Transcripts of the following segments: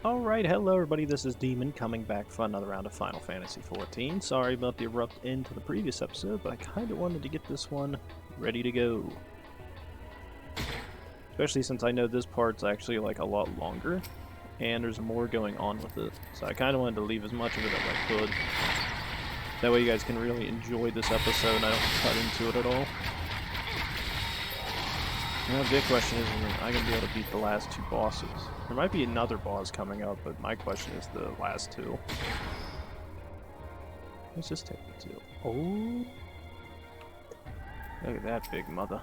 Alright, hello everybody, this is Demon coming back for another round of Final Fantasy XIV. Sorry about the abrupt end to the previous episode, but I kinda wanted to get this one ready to go. Especially since I know this part's actually like a lot longer, and there's more going on with it. So I kinda wanted to leave as much of it as I could. That way you guys can really enjoy this episode and I don't cut into it at all. Now the big question is, am I going to be able to beat the last two bosses? There might be another boss coming up, but my question is the last two. Let's just take the two. Oh! Look at that big mother.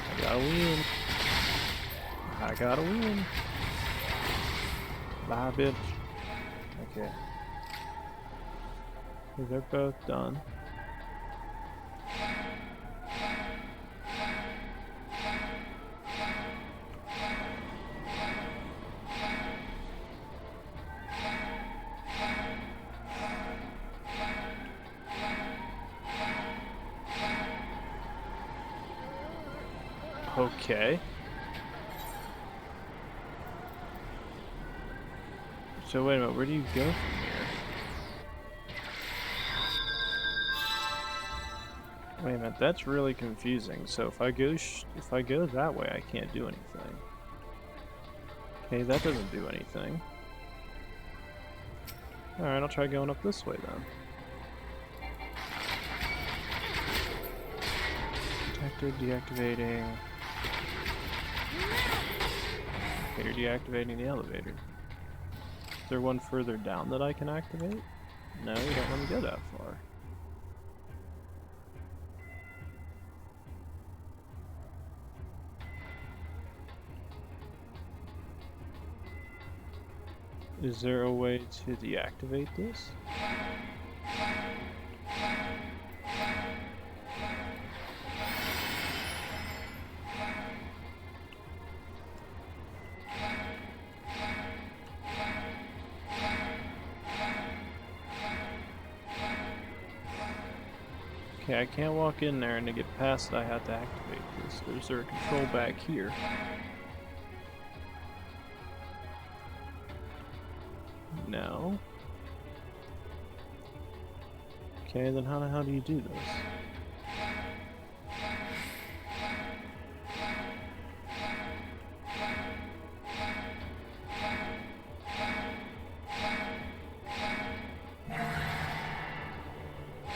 I gotta win. I gotta win. Bye, bitch. Okay. They're both done. Okay. So wait a minute, where do you go from here? Wait a minute, that's really confusing. So if I go that way, I can't do anything. Okay, that doesn't do anything. Alright, I'll try going up this way then. Detected, deactivating. Okay, you're deactivating the elevator. Is there one further down that I can activate? No, you don't let me go that far. Is there a way to deactivate this? Okay, I can't walk in there, and to get past it I have to activate this. Is there a control back here? No. Okay, then how the hell do you do this?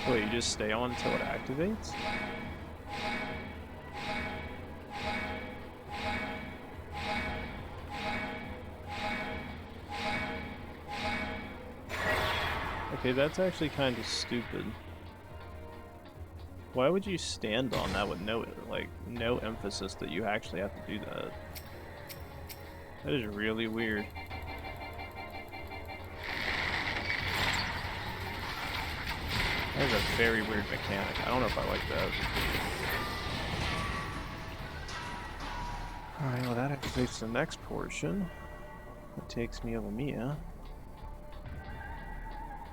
Wait, you just stay on until it activates? Okay, that's actually kind of stupid. Why would you stand on that with no emphasis that you actually have to do that? That is really weird. That is a very weird mechanic. I don't know if I like that. Alright, well that activates the next portion. It takes me over Mia.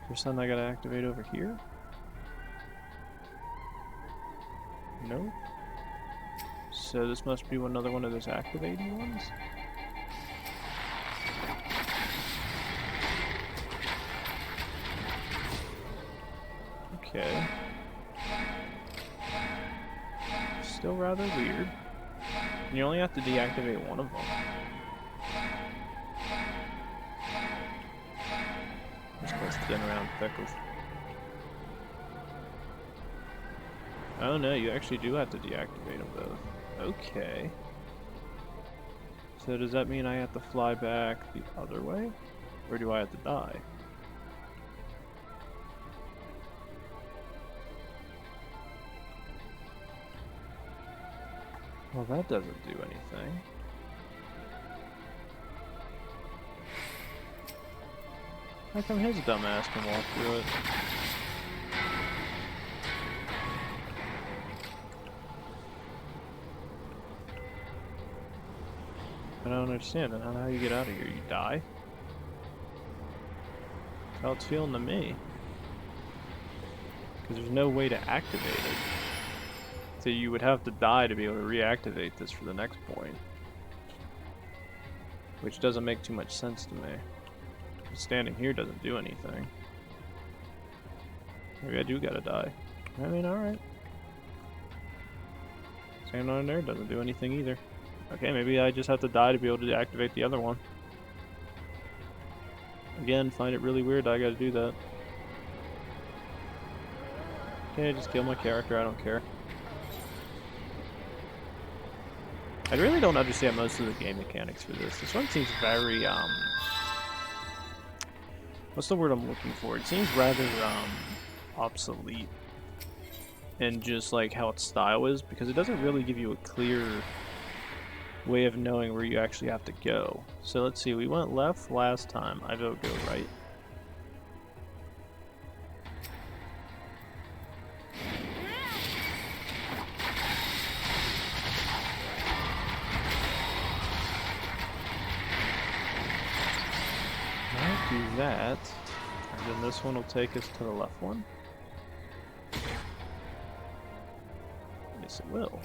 Is there something I gotta activate over here? Nope. So this must be another one of those activating ones? Okay. Still rather weird. And you only have to deactivate one of them. Just gonna spin around pickles. Oh no, you actually do have to deactivate them both. Okay. So does that mean I have to fly back the other way? Or do I have to die? Well, that doesn't do anything. How come his dumbass can walk through it? I don't understand. And how do you get out of here? You die? That's how it's feeling to me. Because there's no way to activate it. So you would have to die to be able to reactivate this for the next point. Which doesn't make too much sense to me. Standing here doesn't do anything. Maybe I do gotta die. I mean, alright. Standing on there doesn't do anything either. Okay, maybe I just have to die to be able to activate the other one. Again, find it really weird I gotta do that. Okay, just kill my character, I don't care. I really don't understand most of the game mechanics for this. This one seems very, what's the word I'm looking for? It seems rather, obsolete. And just like how its style is, because it doesn't really give you a clear way of knowing where you actually have to go. So let's see, we went left last time. I vote go right. Might do that. And then this one will take us to the left one. Yes, it will.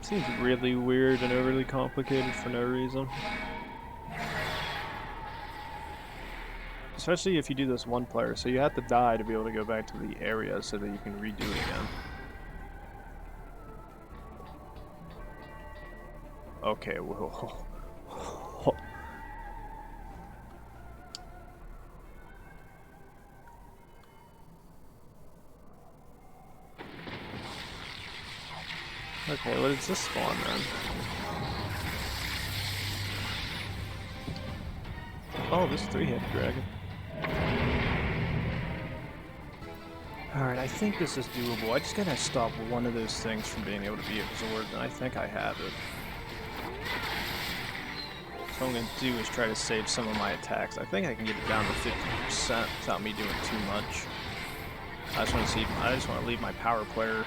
Seems really weird and overly complicated for no reason. Especially if you do this one player, so you have to die to be able to go back to the area so that you can redo it again. Okay, well... Okay, what is this spawn then? Oh, this three-headed dragon. Alright, I think this is doable. I just gotta stop one of those things from being able to be absorbed, and I think I have it. So what I'm gonna do is try to save some of my attacks. I think I can get it down to 50% without me doing too much. I just want to leave my power player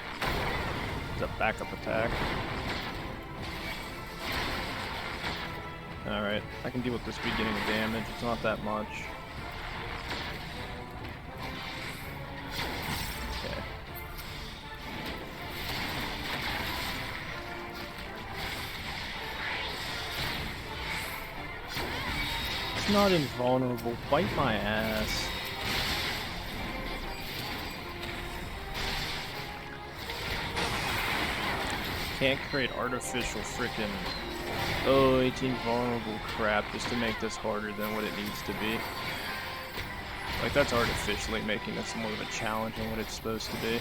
as a backup attack. Alright, I can deal with this beginning of damage. It's not that much. Okay. It's not invulnerable. Bite my ass. Can't create artificial frickin' it's invulnerable crap just to make this harder than what it needs to be. Like, that's artificially making this more of a challenge than what it's supposed to be.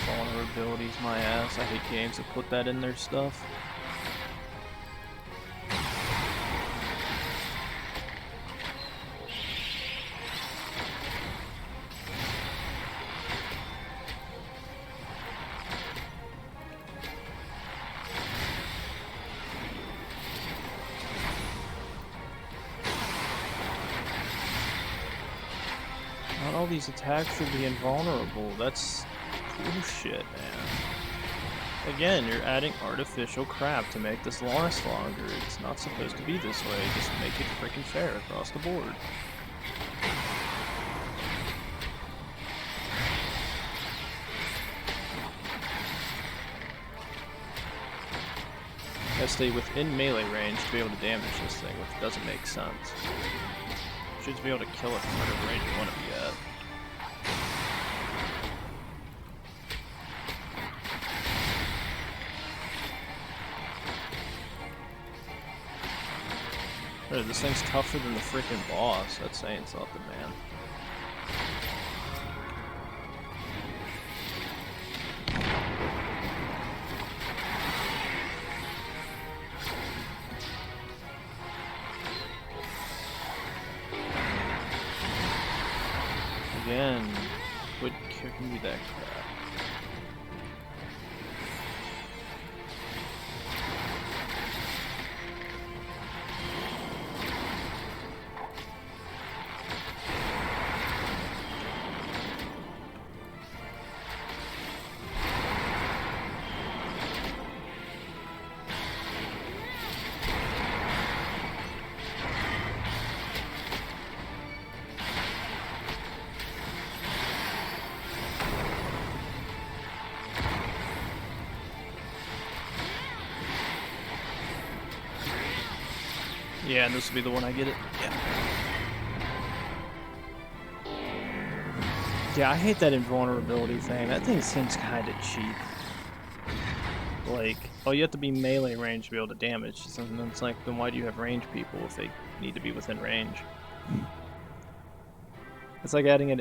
Vulnerability's my ass. I hate games that put that in their stuff. Not all these attacks should be invulnerable. That's bullshit, man. Again, you're adding artificial crap to make this last longer. It's not supposed to be this way. Just make it freaking fair across the board. Gotta stay within melee range to be able to damage this thing, which doesn't make sense. You should be able to kill it from whatever range you want to be at. This thing's tougher than the freaking boss. That's saying something, man. Again, quit kicking me that crap. Yeah, and this will be the one I get it. Yeah. Yeah, I hate that invulnerability thing. That thing seems kind of cheap. Like, oh, you have to be melee range to be able to damage. And it's like, then why do you have range people if they need to be within range? It's like adding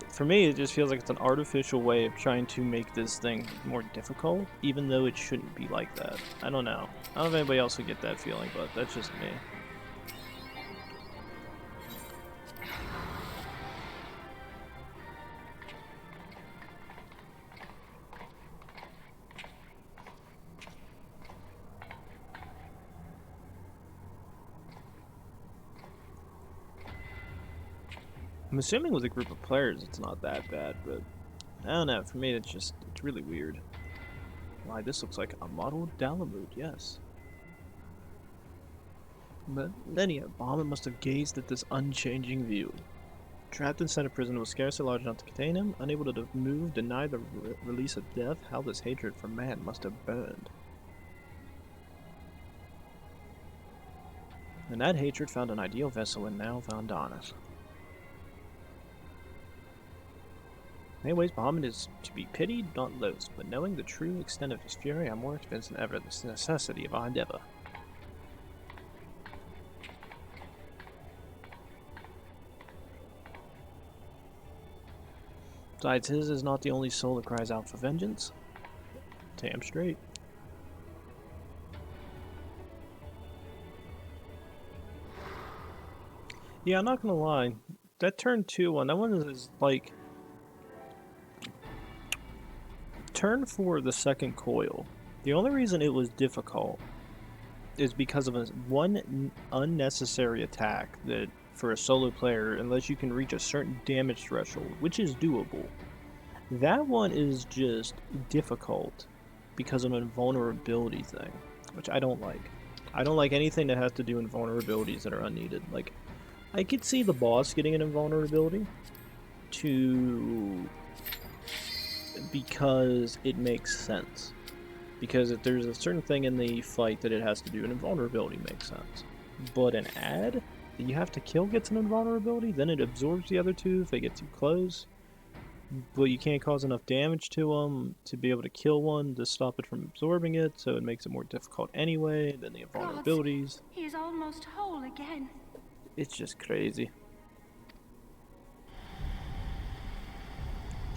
for me, it just feels like it's an artificial way of trying to make this thing more difficult, even though it shouldn't be like that. I don't know. I don't know if anybody else would get that feeling, but that's just me. I'm assuming with a group of players it's not that bad, but I don't know. For me, it's really weird. Why, this looks like a model Dalamud, yes. But anyhow, Bahamut must have gazed at this unchanging view. Trapped inside a prison was scarcely large enough to contain him, unable to move, deny the release of death, how this hatred for man must have burned. And that hatred found an ideal vessel in now Vandanas. Anyways, Bahamut is to be pitied, not loathed, but knowing the true extent of his fury, I'm more convinced than ever of the necessity of our endeavor. Besides, his is not the only soul that cries out for vengeance. Damn straight. Yeah, I'm not gonna lie. That turn 2 one, that one is like... Turn 4 of the second coil. The only reason it was difficult is because of one unnecessary attack that, for a solo player, unless you can reach a certain damage threshold, which is doable, that one is just difficult because of an invulnerability thing, which I don't like. I don't like anything that has to do with vulnerabilities that are unneeded. Like, I could see the boss getting an invulnerability because it makes sense. Because if there's a certain thing in the fight that it has to do, an invulnerability makes sense. But an ad that you have to kill gets an invulnerability, then it absorbs the other two if they get too close. But you can't cause enough damage to them to be able to kill one to stop it from absorbing it, so it makes it more difficult anyway. Then the invulnerabilities. He is almost whole again. It's just crazy.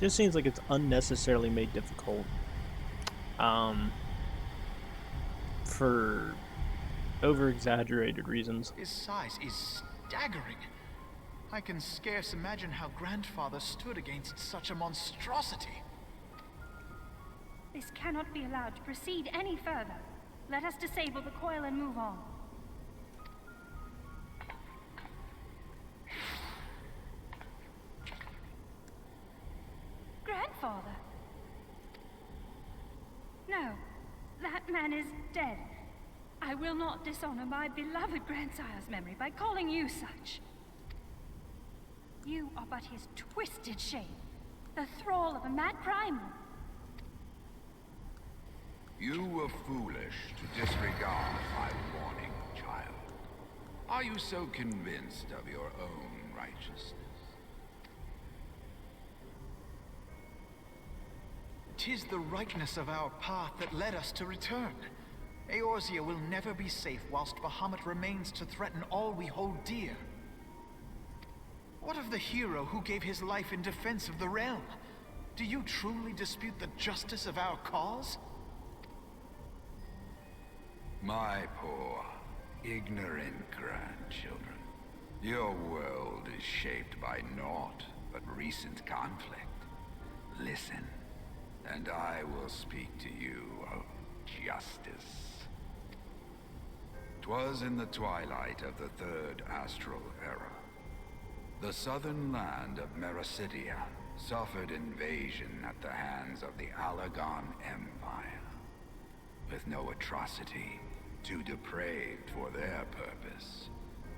Just seems like it's unnecessarily made difficult. For over-exaggerated reasons. His size is staggering. I can scarce imagine how Grandfather stood against such a monstrosity. This cannot be allowed to proceed any further. Let us disable the coil and move on. Grandfather? No, that man is dead. I will not dishonor my beloved grandsire's memory by calling you such. You are but his twisted shape, the thrall of a mad primal. You were foolish to disregard my warning, child. Are you so convinced of your own righteousness? 'Tis the rightness of our path that led us to return. Eorzea will never be safe whilst Bahamut remains to threaten all we hold dear. What of the hero who gave his life in defense of the realm? Do you truly dispute the justice of our cause? My poor, ignorant grandchildren. Your world is shaped by naught but recent conflict. Listen, and I will speak to you of justice. 'Twas in the twilight of the Third Astral Era. The southern land of Mericidia suffered invasion at the hands of the Garlean Empire. With no atrocity too depraved for their purpose,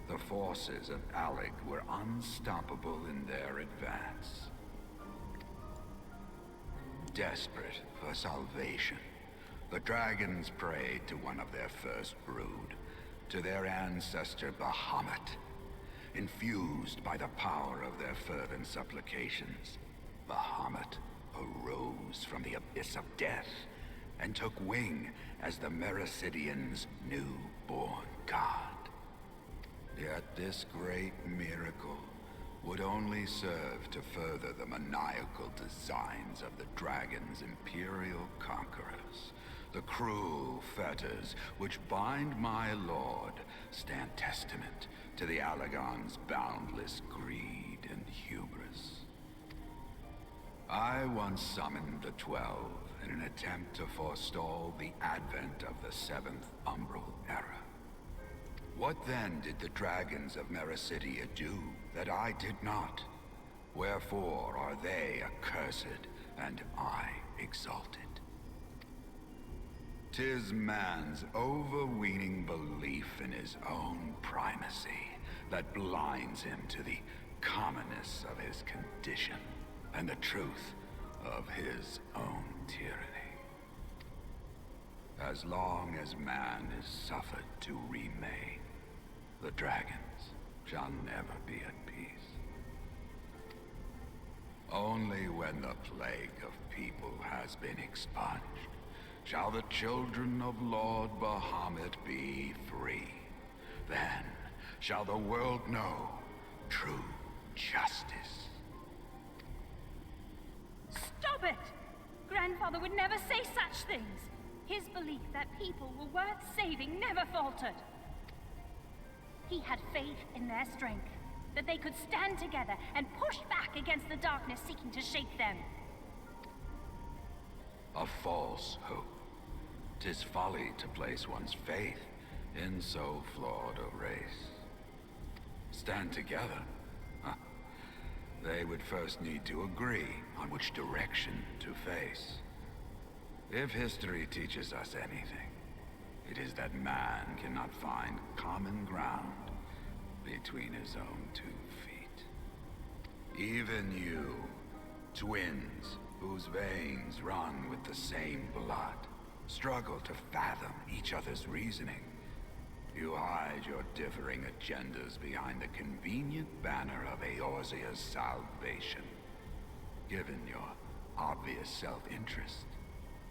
the forces of Alec were unstoppable in their advance. Desperate for salvation, the dragons prayed to one of their first brood, to their ancestor Bahamut. Infused by the power of their fervent supplications, Bahamut arose from the abyss of death and took wing as the Meracidians' newborn god. Yet this great miracle would only serve to further the maniacal designs of the dragon's imperial conquerors. The cruel fetters which bind my lord stand testament to the Allagon's boundless greed and hubris. I once summoned the 12 in an attempt to forestall the advent of the Seventh Umbral Era. What then did the dragons of Meracidia do that I did not? Wherefore are they accursed and I exalted? 'Tis man's overweening belief in his own primacy that blinds him to the commonness of his condition and the truth of his own tyranny. As long as man is suffered to remain, the dragons shall never be at peace. Only when the plague of people has been expunged shall the children of Lord Bahamut be free. Then shall the world know true justice. Stop it! Grandfather would never say such things. His belief that people were worth saving never faltered. He had faith in their strength, that they could stand together and push back against the darkness seeking to shake them. A false hope. 'Tis folly to place one's faith in so flawed a race. Stand together? Huh. They would first need to agree on which direction to face. If history teaches us anything, it is that man cannot find common ground between his own 2 feet. Even you, twins whose veins run with the same blood, struggle to fathom each other's reasoning. You hide your differing agendas behind the convenient banner of Eorzea's salvation. Given your obvious self-interest,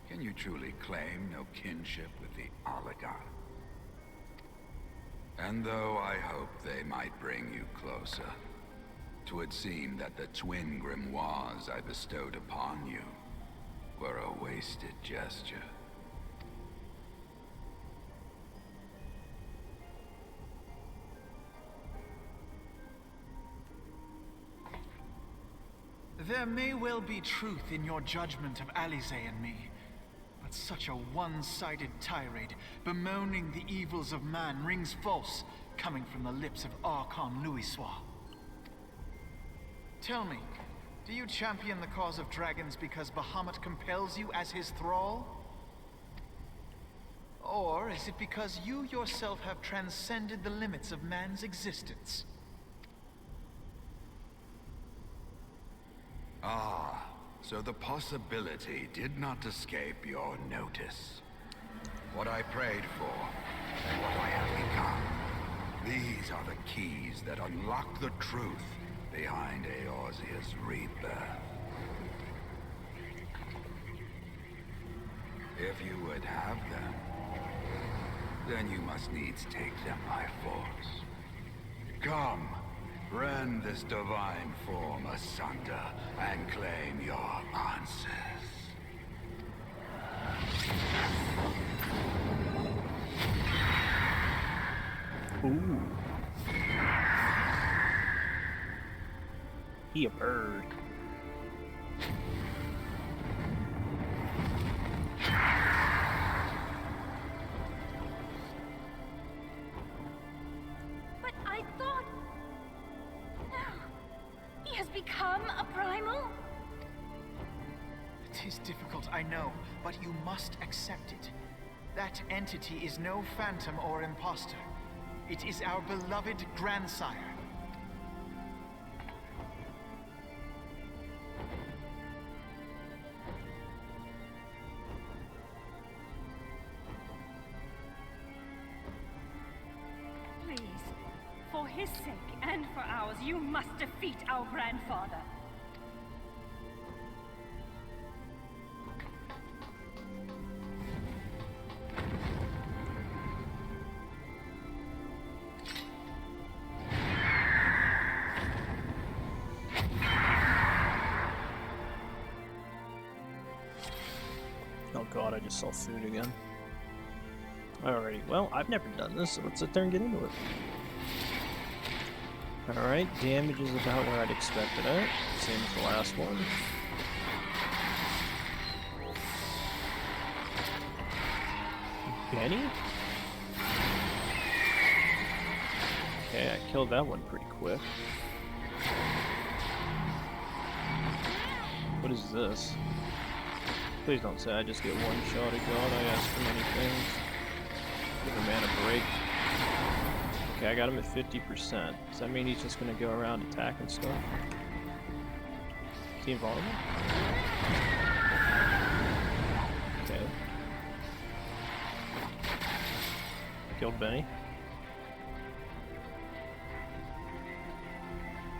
can you truly claim no kinship with the Allagon? And though I hope they might bring you closer, 'twould seem that the twin grimoires I bestowed upon you were a wasted gesture. There may well be truth in your judgment of Alize and me, but such a one-sided tirade bemoaning the evils of man rings false, coming from the lips of Archon Louisoix. Tell me, do you champion the cause of dragons because Bahamut compels you as his thrall? Or is it because you yourself have transcended the limits of man's existence? Ah, so the possibility did not escape your notice. What I prayed for, and what I have become. These are the keys that unlock the truth behind Eorzea's rebirth. If you would have them, then you must needs take them by force. Come! Rend this divine form asunder and claim your answers. Ooh. He a bird. But I thought... No. He has become a primal? It is difficult, I know, but you must accept it. That entity is no phantom or imposter. It is our beloved grandsire. his sake and for ours, you must defeat our grandfather. Oh god, I just saw food again. Alrighty, well, I've never done this, so let's sit there and get into it. Alright, damage is about where I'd expect it at. Same as the last one. Benny? Okay, I killed that one pretty quick. What is this? Please don't say I just get one shot at God. I ask for many things. Give a man a break. Okay, I got him at 50%. Does that mean he's just gonna go around attacking stuff? Team volume? Okay. Killed Benny.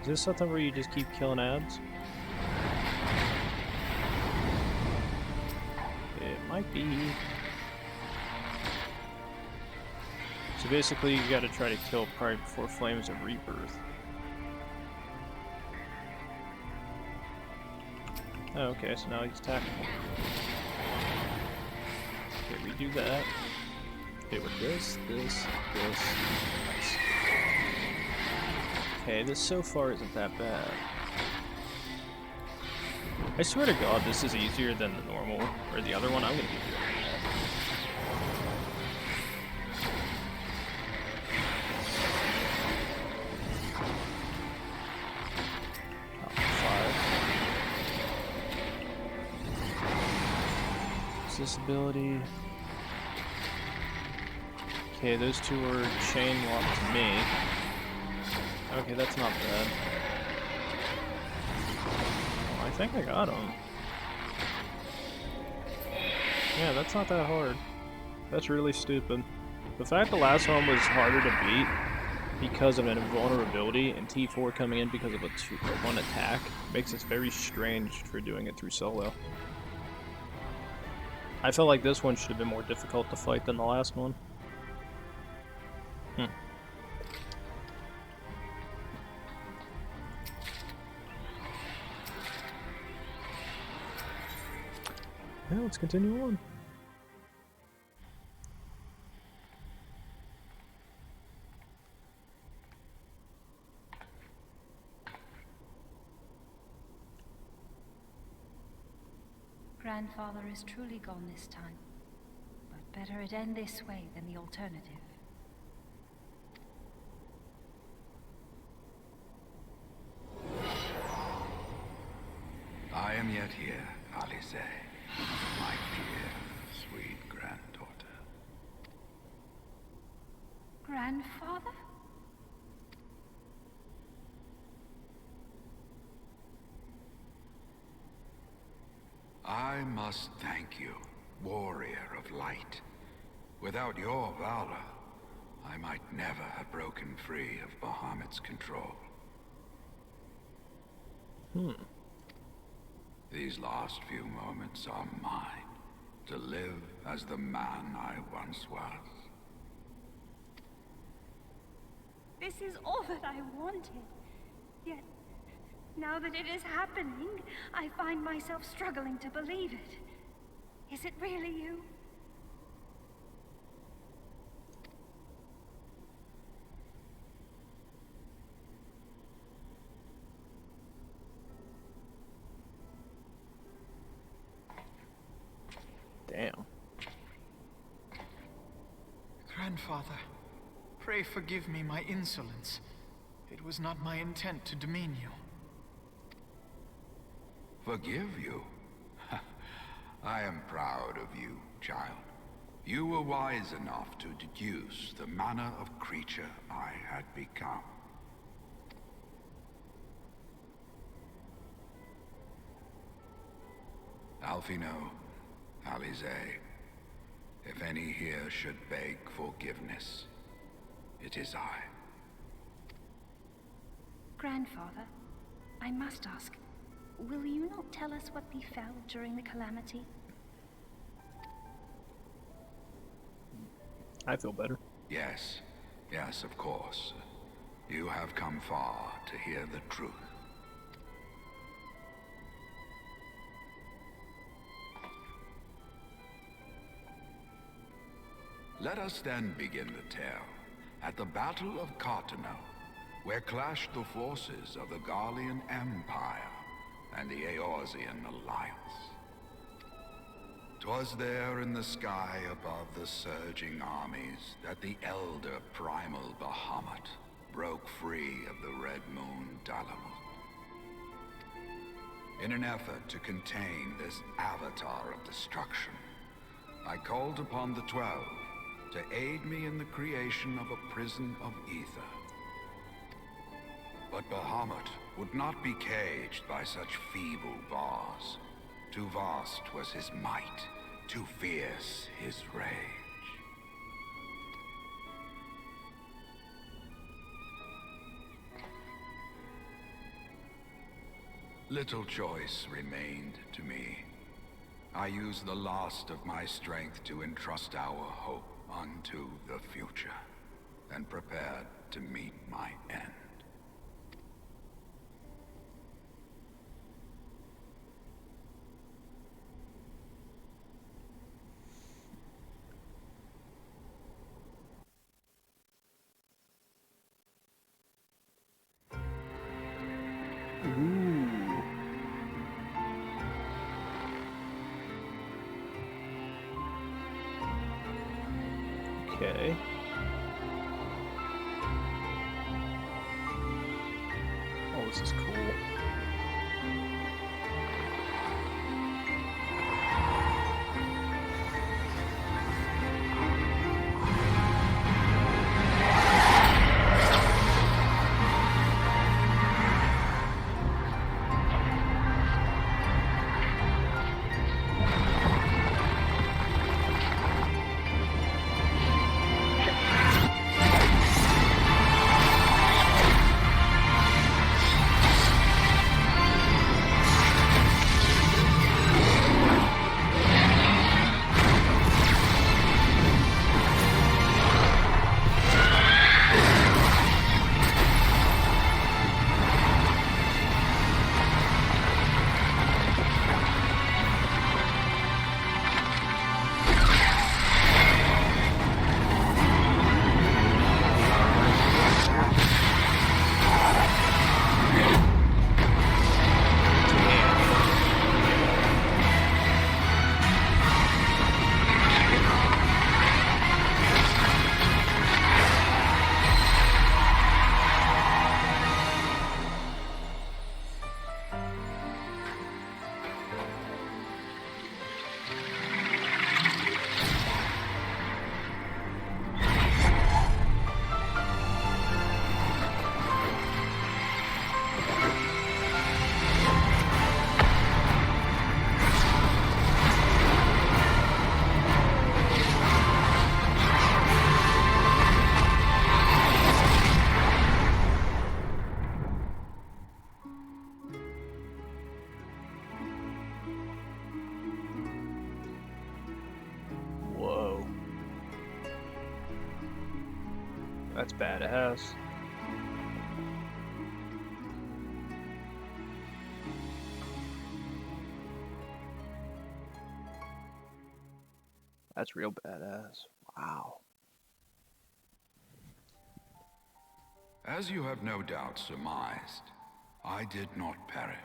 Is this something where you just keep killing ads? It might be. So basically, you gotta try to kill probably before Flames of Rebirth. Oh, okay, so now he's attacking. Okay, we do that. Okay, with this. Nice. Okay, this so far isn't that bad. I swear to God, this is easier than the normal, or the other one. I'm gonna be doing that. This ability. Okay, those two are chain locked to me. Okay, that's not bad. Oh, I think I got him. Yeah, that's not that hard. That's really stupid. The fact the last one was harder to beat because of an invulnerability and T4 coming in because of a one attack makes it very strange for doing it through solo. I felt like this one should have been more difficult to fight than the last one. Yeah, let's continue on. Grandfather is truly gone this time, but better it end this way than the alternative. I am yet here, Alice, my dear, sweet granddaughter. Grandfather? I must thank you, warrior of light. Without your valor, I might never have broken free of Bahamut's control. These last few moments are mine, to live as the man I once was. This is all that I wanted. Yet, now that it is happening, I find myself struggling to believe it. Is it really you? Damn. Grandfather, pray forgive me my insolence. It was not my intent to demean you. Forgive you? I am proud of you, child. You were wise enough to deduce the manner of creature I had become. Alfino, Alize, if any here should beg forgiveness, it is I. Grandfather, I must ask, will you not tell us what befell during the calamity? I feel better. Yes, yes, of course. You have come far to hear the truth. Let us then begin the tale at the Battle of Cartano, where clashed the forces of the Garlean Empire and the Eorzean alliance. 'Twas there in the sky above the surging armies that the elder primal Bahamut broke free of the Red Moon Dalamut. In an effort to contain this avatar of destruction, I called upon the 12 to aid me in the creation of a prison of ether. But Bahamut would not be caged by such feeble bars. Too vast was his might, too fierce his rage. Little choice remained to me. I used the last of my strength to entrust our hope unto the future, and prepared to meet my end. Ooh. Okay. Oh, this is cool. Whoa. That's badass. That's real badass. Wow. As you have no doubt surmised, I did not perish.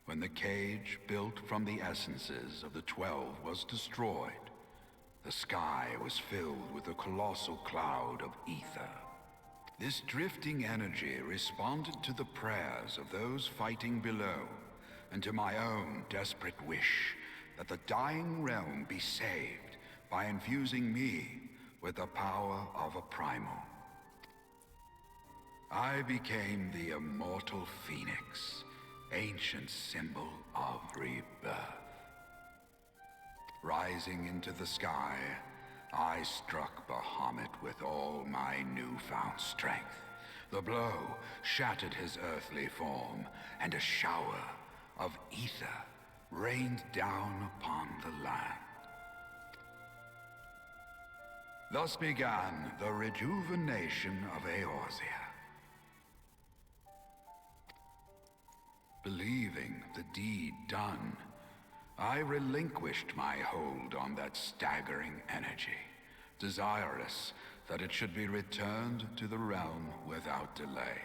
When the cage built from the essences of the 12 was destroyed, the sky was filled with a colossal cloud of ether. This drifting energy responded to the prayers of those fighting below, and to my own desperate wish that the dying realm be saved by infusing me with the power of a primal. I became the immortal phoenix, ancient symbol of rebirth. Rising into the sky, I struck Bahamut with all my newfound strength, The blow shattered his earthly form, and a shower of ether rained down upon the land. Thus began the rejuvenation of Eorzea. Believing the deed done, I relinquished my hold on that staggering energy, desirous that it should be returned to the realm without delay.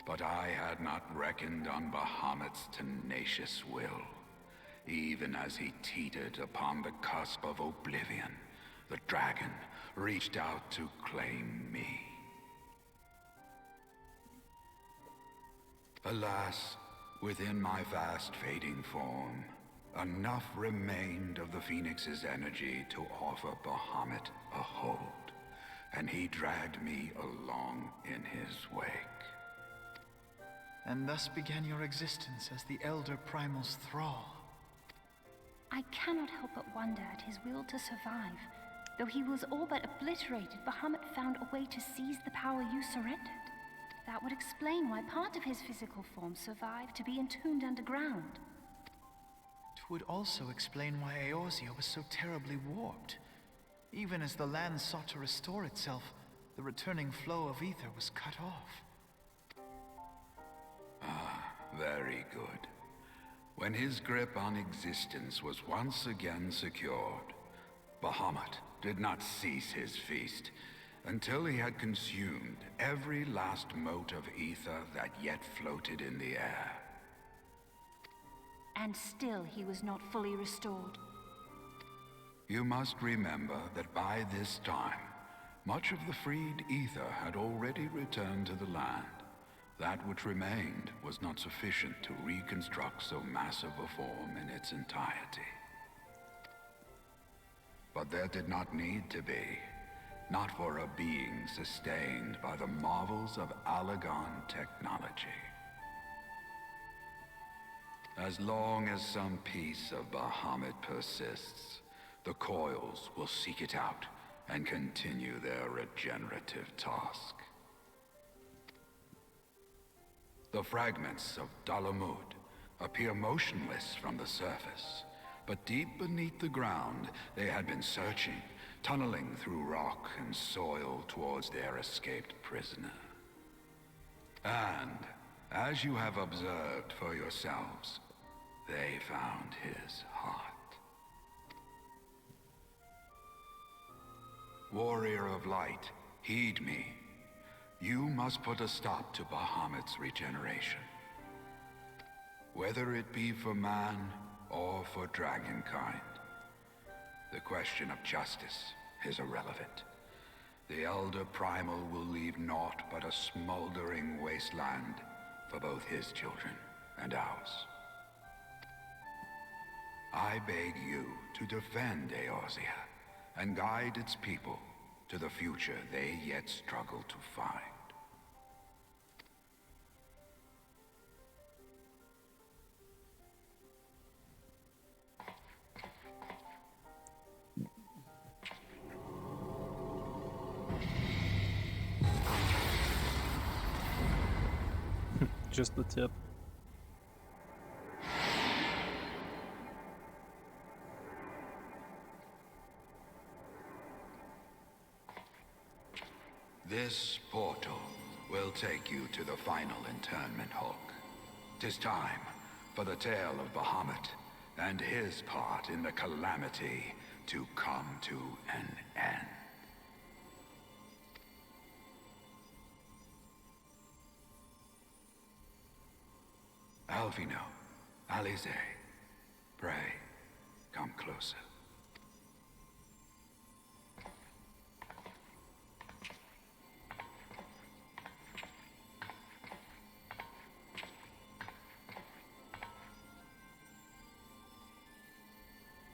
But I had not reckoned on Bahamut's tenacious will. Even as he teetered upon the cusp of oblivion, the dragon reached out to claim me. Alas, within my fast fading form, enough remained of the Phoenix's energy to offer Bahamut a hold, and he dragged me along in his wake. And thus began your existence as the Elder Primal's thrall. I cannot help but wonder at his will to survive. Though he was all but obliterated, Bahamut found a way to seize the power you surrendered. That would explain why part of his physical form survived to be entombed underground. It would also explain why Eorzea was so terribly warped. Even as the land sought to restore itself, the returning flow of ether was cut off. Very good. When his grip on existence was once again secured, Bahamut did not cease his feast until he had consumed every last mote of ether that yet floated in the air. And still he was not fully restored. You must remember that by this time, much of the freed ether had already returned to the land. That which remained was not sufficient to reconstruct so massive a form in its entirety. But there did not need to be, not for a being sustained by the marvels of Alagon technology. As long as some piece of Bahamut persists, the Coils will seek it out and continue their regenerative task. The fragments of Dalamud appear motionless from the surface, but deep beneath the ground they had been searching, tunneling through rock and soil towards their escaped prisoner. And, as you have observed for yourselves, they found his heart. Warrior of Light, heed me. You must put a stop to Bahamut's regeneration. Whether it be for man or for dragonkind, the question of justice is irrelevant. The Elder Primal will leave naught but a smoldering wasteland for both his children and ours. I beg you to defend Eorzea and guide its people to the future they yet struggle to find. Just the tip. This portal will take you to the final internment hulk. 'Tis time for the tale of Bahamut and his part in the calamity to come to an end. Alvino, Alize, pray, come closer.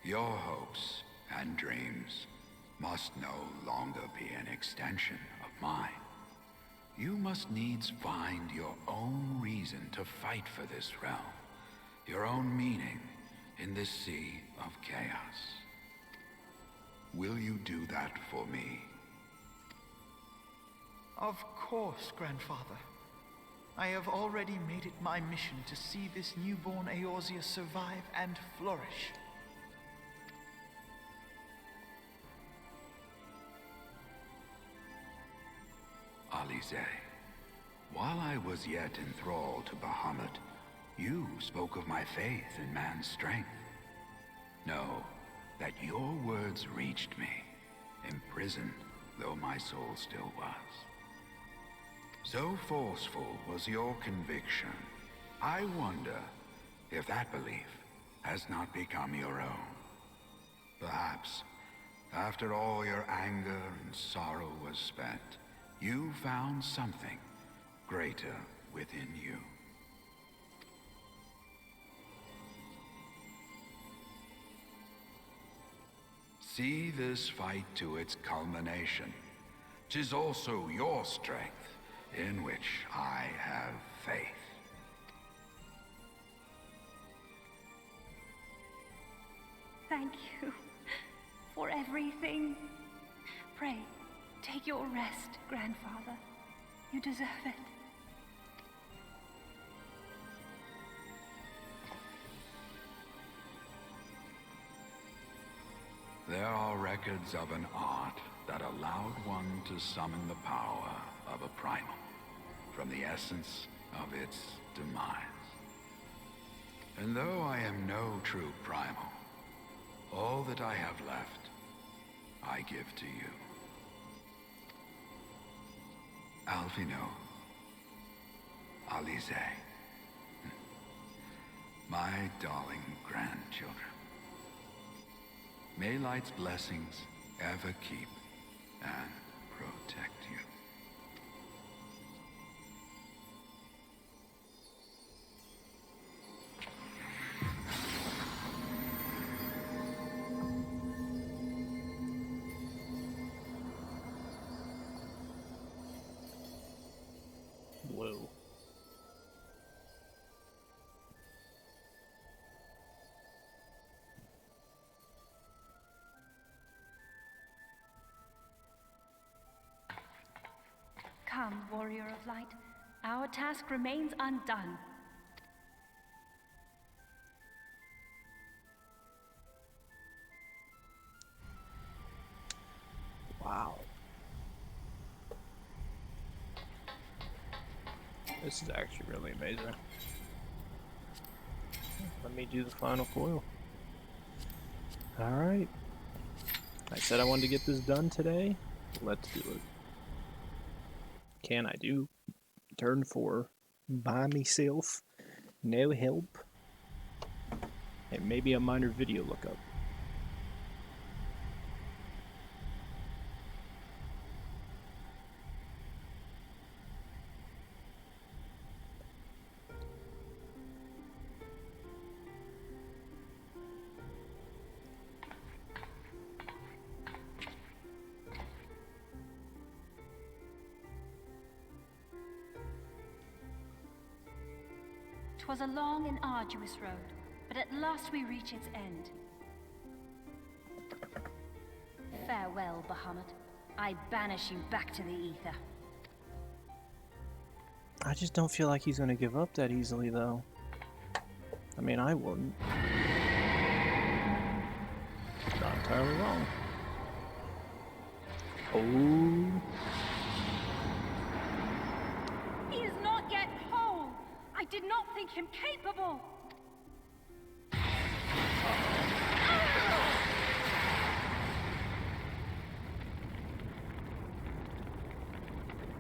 Your hopes and dreams must no longer be an extension of mine. You must needs find your own reason to fight for this realm, your own meaning in this sea of chaos. Will you do that for me? Of course, Grandfather. I have already made it my mission to see this newborn Eorzea survive and flourish. Alize, while I was yet enthralled to Bahamut, you spoke of my faith in man's strength. Know that your words reached me, imprisoned though my soul still was. So forceful was your conviction, I wonder if that belief has not become your own. Perhaps, after all your anger and sorrow was spent, you found something greater within you. See this fight to its culmination. 'Tis also your strength in which I have faith. Thank you for everything. Pray, take your rest, Grandfather. You deserve it. There are records of an art that allowed one to summon the power of a primal from the essence of its demise. And though I am no true primal, all that I have left, I give to you. Alphino, Alize, my darling grandchildren. May Light's blessings ever keep and protect you. Whoa. Come, warrior of light. Our task remains undone. Wow. This is actually really amazing. Let me do the final coil. Alright. I said I wanted to get this done today. Let's do it. Can I do turn 4 by myself? No help. And maybe a minor video lookup. "'Twas a long and arduous road, but at last we reach its end. Farewell, Bahamut. I banish you back to the ether." I just don't feel like he's gonna give up that easily, though. I mean, I wouldn't. Not entirely wrong. Oh. He is not yet whole. I did not think him capable.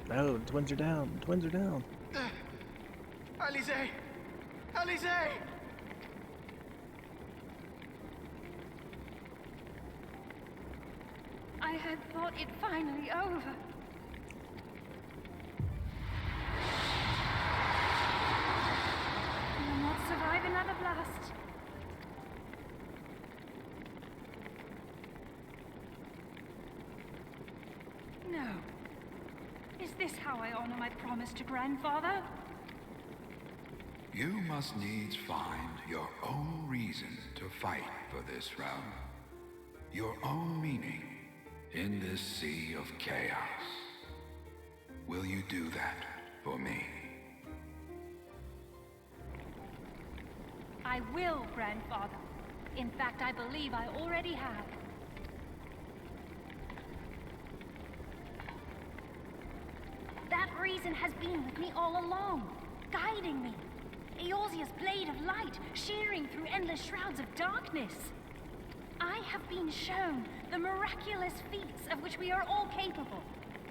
No, the twins are down. The twins are down. Alize! Alize! I had thought it finally over. He will not survive another blast. No. Is this how I honor my promise to Grandfather? You must needs find your own reason to fight for this realm. Your own meaning in this sea of chaos. Will you do that for me? I will, Grandfather. In fact, I believe I already have. That reason has been with me all along, guiding me. Eorzea's blade of light, shearing through endless shrouds of darkness. I have been shown the miraculous feats of which we are all capable,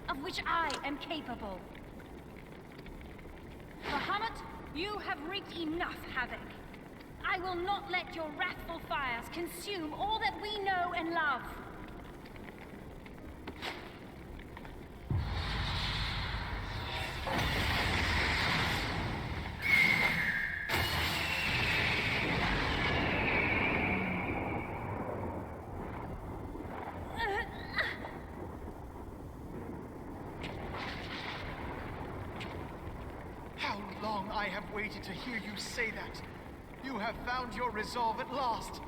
of which I am capable. Bahamut, you have wreaked enough havoc. I will not let your wrathful fires consume all that we know and love. How long I have waited to hear you say that. You have found your resolve at last.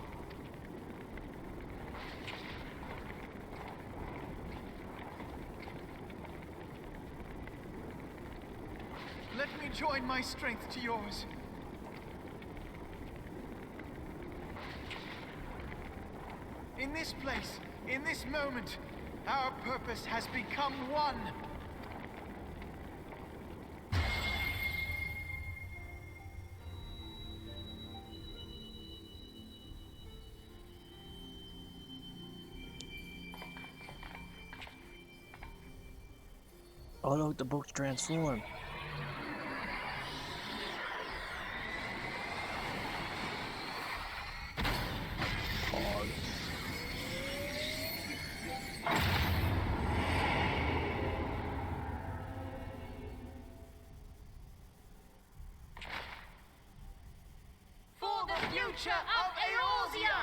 Let me join my strength to yours. In this place, in this moment, our purpose has become one. Oh look, the book's transformed. Oh. For the future of Eorzea!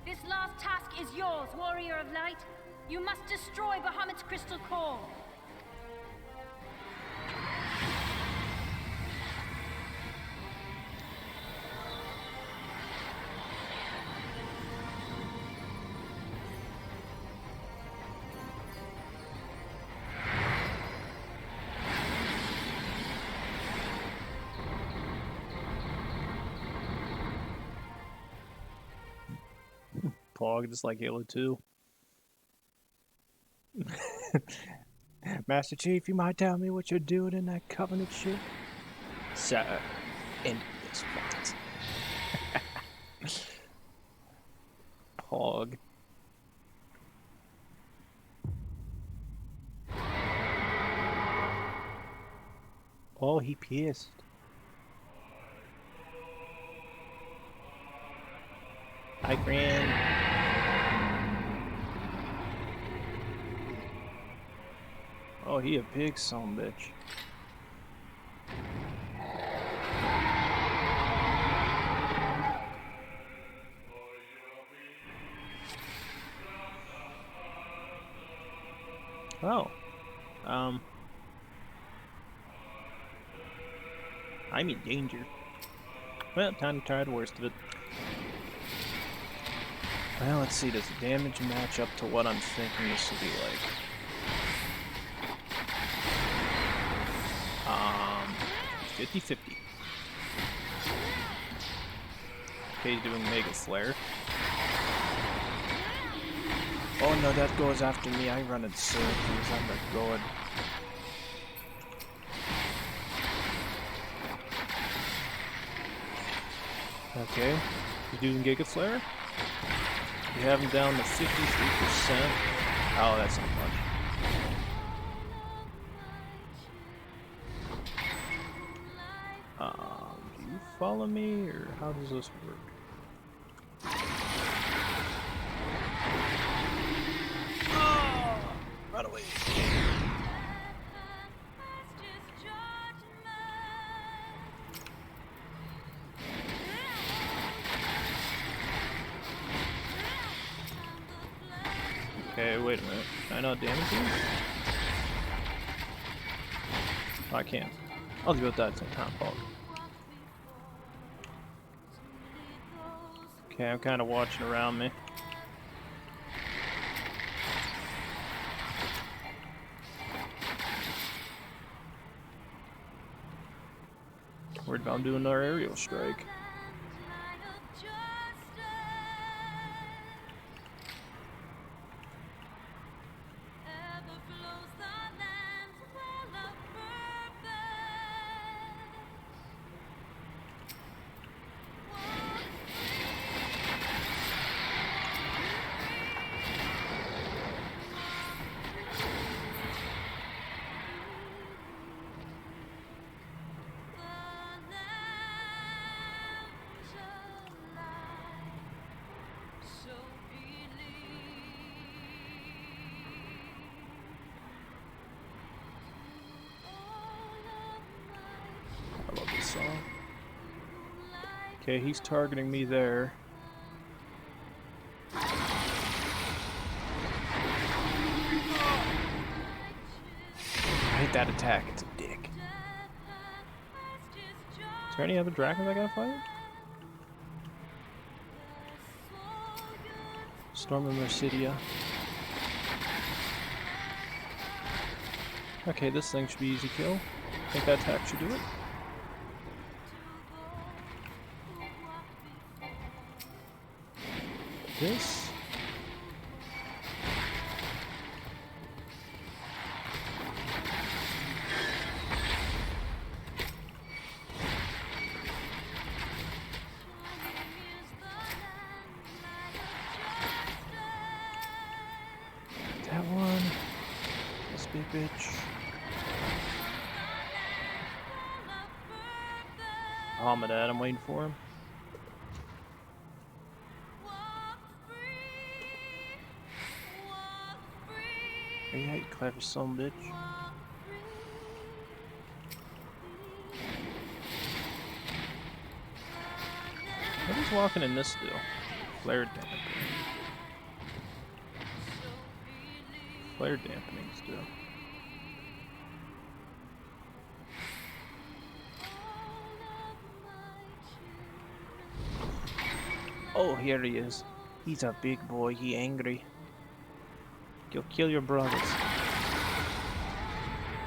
This last task is yours, Warrior of Light. You must destroy Bahamut's crystal core. Pog, just like Halo 2. Master Chief, you might tell me what you're doing in that Covenant ship? Sir, in this fight. Pog. Oh, he pissed. Hi, Gran. Oh, he a big son bitch. Oh. I'm in danger. Well, time to try the worst of it. Well, let's see, does the damage match up to what I'm thinking this will be like? 50-50. Okay, he's doing Mega Flare. Oh no, that goes after me. I run in circles. I'm not good. Okay, he's doing Giga Flare. We have him down to 53%. Oh, that's not much. Do you follow me, or how does this work? Oh, run away. Okay, wait a minute. Can I not damage him? Oh, I can't. I'll do it that same time, Paul. Okay, I'm kind of watching around me. Worried about doing our aerial strike. I love this song. Okay, he's targeting me there. I hate that attack, it's a dick. Is there any other dragons I gotta fight? Storm of Mercidia. Okay, this thing should be easy kill. I think that attack should do it. This. That one. This big bitch. Bahamut, I'm waiting for him. Yeah, you clever son of a bitch. What is walking in this deal? Flare dampening. Flare dampening still. Oh, here he is. He's a big boy, he angry. You'll kill your brothers.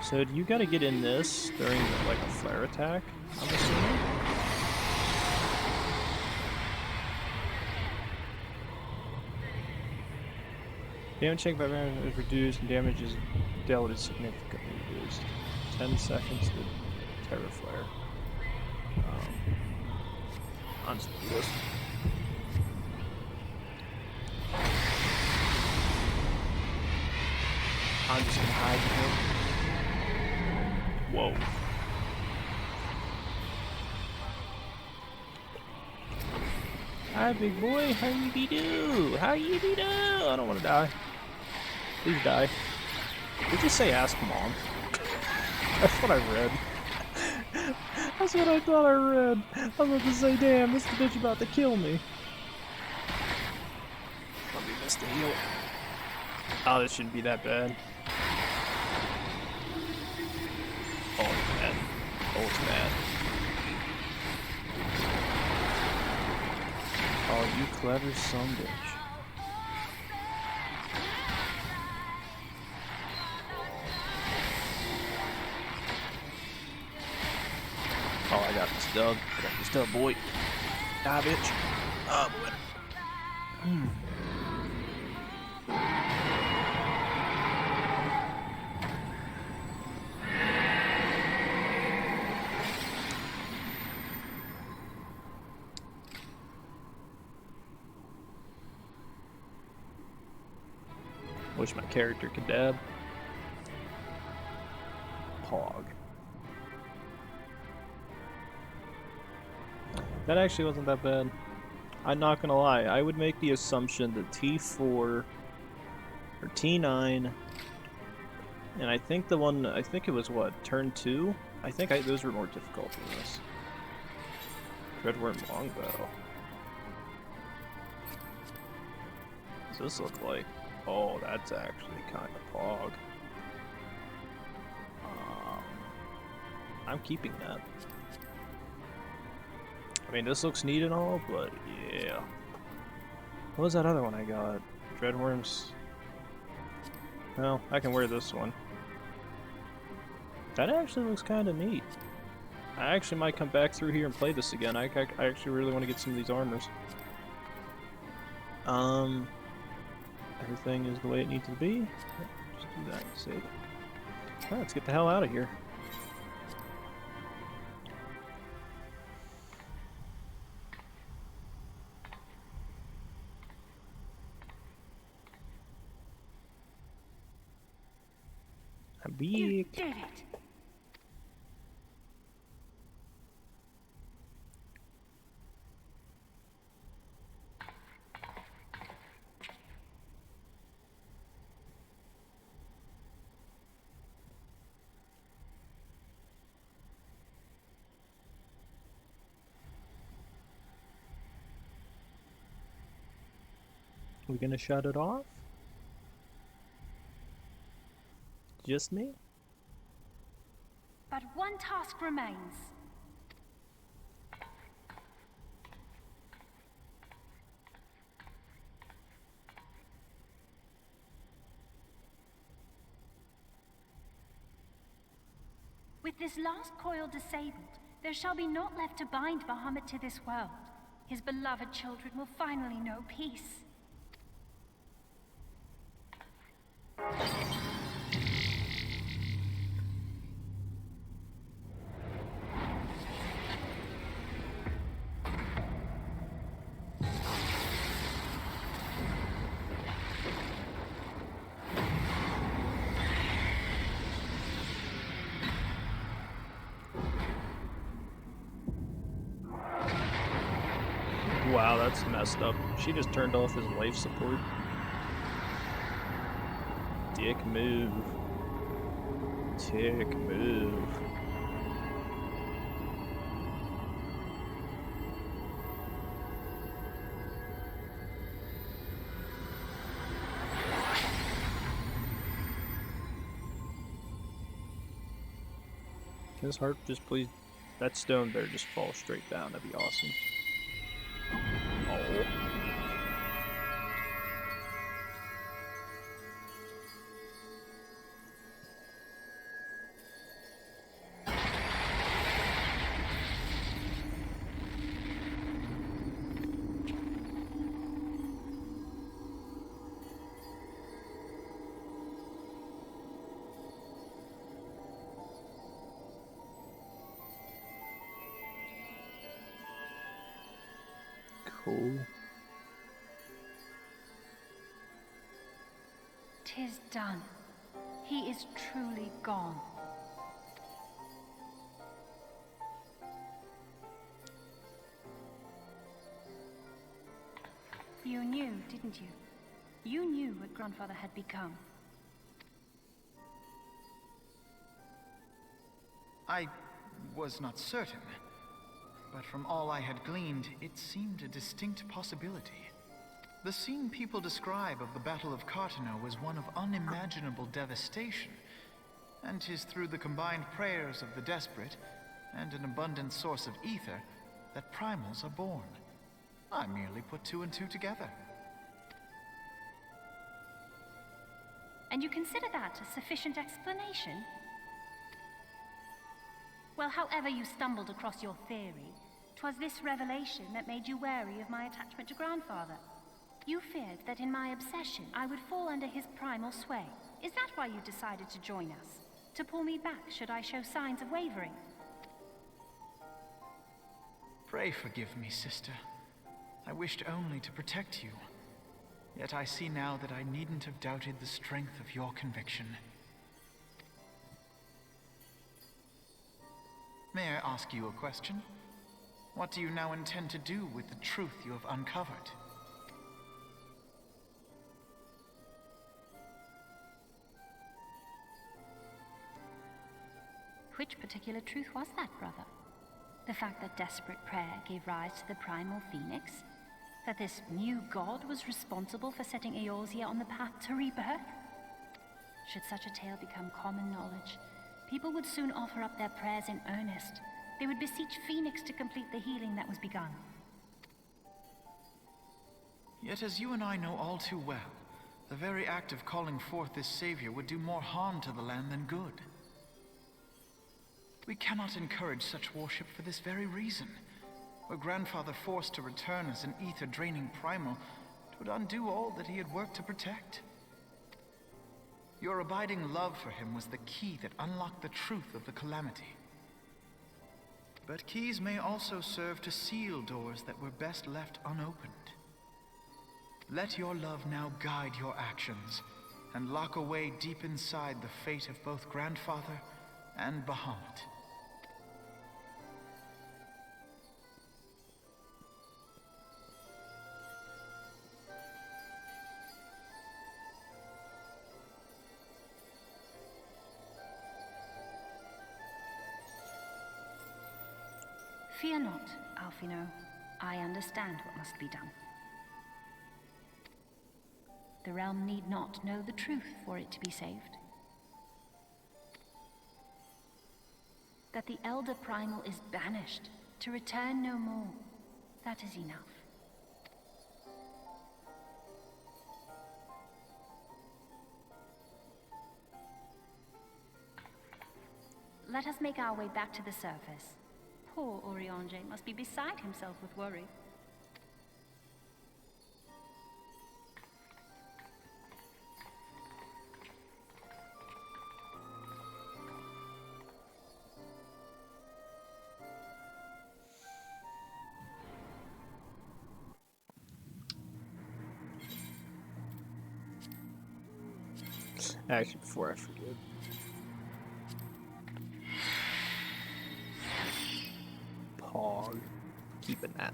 So you gotta get in this during like a flare attack, I'm assuming. Damage taken by man is reduced and damage is dealt is significantly reduced. 10 seconds to Terra Flare. I'm just gonna do this. I'm just gonna hide him. Whoa. Hi, big boy. How you be do? How you be do? I don't want to die. Please die. Did you say ask mom? That's what I read. That's what I thought I read. I was about to say, damn, this bitch about to kill me. Let me miss the heal. Oh, this shouldn't be that bad. Oh, it's bad. Oh, it's bad. Oh, you clever son bitch. Oh, I got this dub. I got this dub, boy. Die, bitch. Oh, boy. Wish my character could dab. Pog. That actually wasn't that bad. I'm not gonna lie, I would make the assumption that T4 or T9, and I think the one, I think it was what, turn 2? I think those were more difficult than this. Dreadworm Longbow. What does this look like? Oh, that's actually kind of pog. I'm keeping that. I mean, this looks neat and all, but yeah. What was that other one I got? Dreadworms. Well, I can wear this one. That actually looks kind of neat. I actually might come back through here and play this again. I actually really want to get some of these armors. Everything is the way it needs to be. Just do that and save it. Alright, let's get the hell out of here. I'm big. You did it! We gonna shut it off? Just me? But one task remains. With this last coil disabled, there shall be naught left to bind Bahamut to this world. His beloved children will finally know peace. Wow, that's messed up. She just turned off his life support. Dick move. Dick move. Can his heart just please, that stone better just fall straight down, that'd be awesome. Oh. Cool. 'Tis done. He is truly gone. You knew, didn't you? You knew what Grandfather had become. I was not certain, but from all I had gleaned, it seemed a distinct possibility. The scene people describe of the Battle of Cartano was one of unimaginable devastation, and 'tis through the combined prayers of the desperate and an abundant source of ether that primals are born. I merely put two and two together. And you consider that a sufficient explanation? Well, however you stumbled across your theory, 'twas this revelation that made you wary of my attachment to Grandfather. You feared that in my obsession, I would fall under his primal sway. Is that why you decided to join us? To pull me back should I show signs of wavering? Pray forgive me, sister. I wished only to protect you. Yet I see now that I needn't have doubted the strength of your conviction. May I ask you a question? What do you now intend to do with the truth you have uncovered? Which particular truth was that, brother? The fact that desperate prayer gave rise to the primal phoenix? That this new god was responsible for setting Eorzea on the path to rebirth? Should such a tale become common knowledge, people would soon offer up their prayers in earnest. They would beseech Phoenix to complete the healing that was begun. Yet as you and I know all too well, the very act of calling forth this savior would do more harm to the land than good. We cannot encourage such worship for this very reason. Were Grandfather forced to return as an ether-draining primal, it would undo all that he had worked to protect. Your abiding love for him was the key that unlocked the truth of the calamity. But keys may also serve to seal doors that were best left unopened. Let your love now guide your actions, and lock away deep inside the fate of both Grandfather and Bahamut. Fear not, Alphino. I understand what must be done. The realm need not know the truth for it to be saved. That the Elder Primal is banished, to return no more. That is enough. Let us make our way back to the surface. Poor Eorzean must be beside himself with worry. Actually, before I forget. Pog. Keeping that.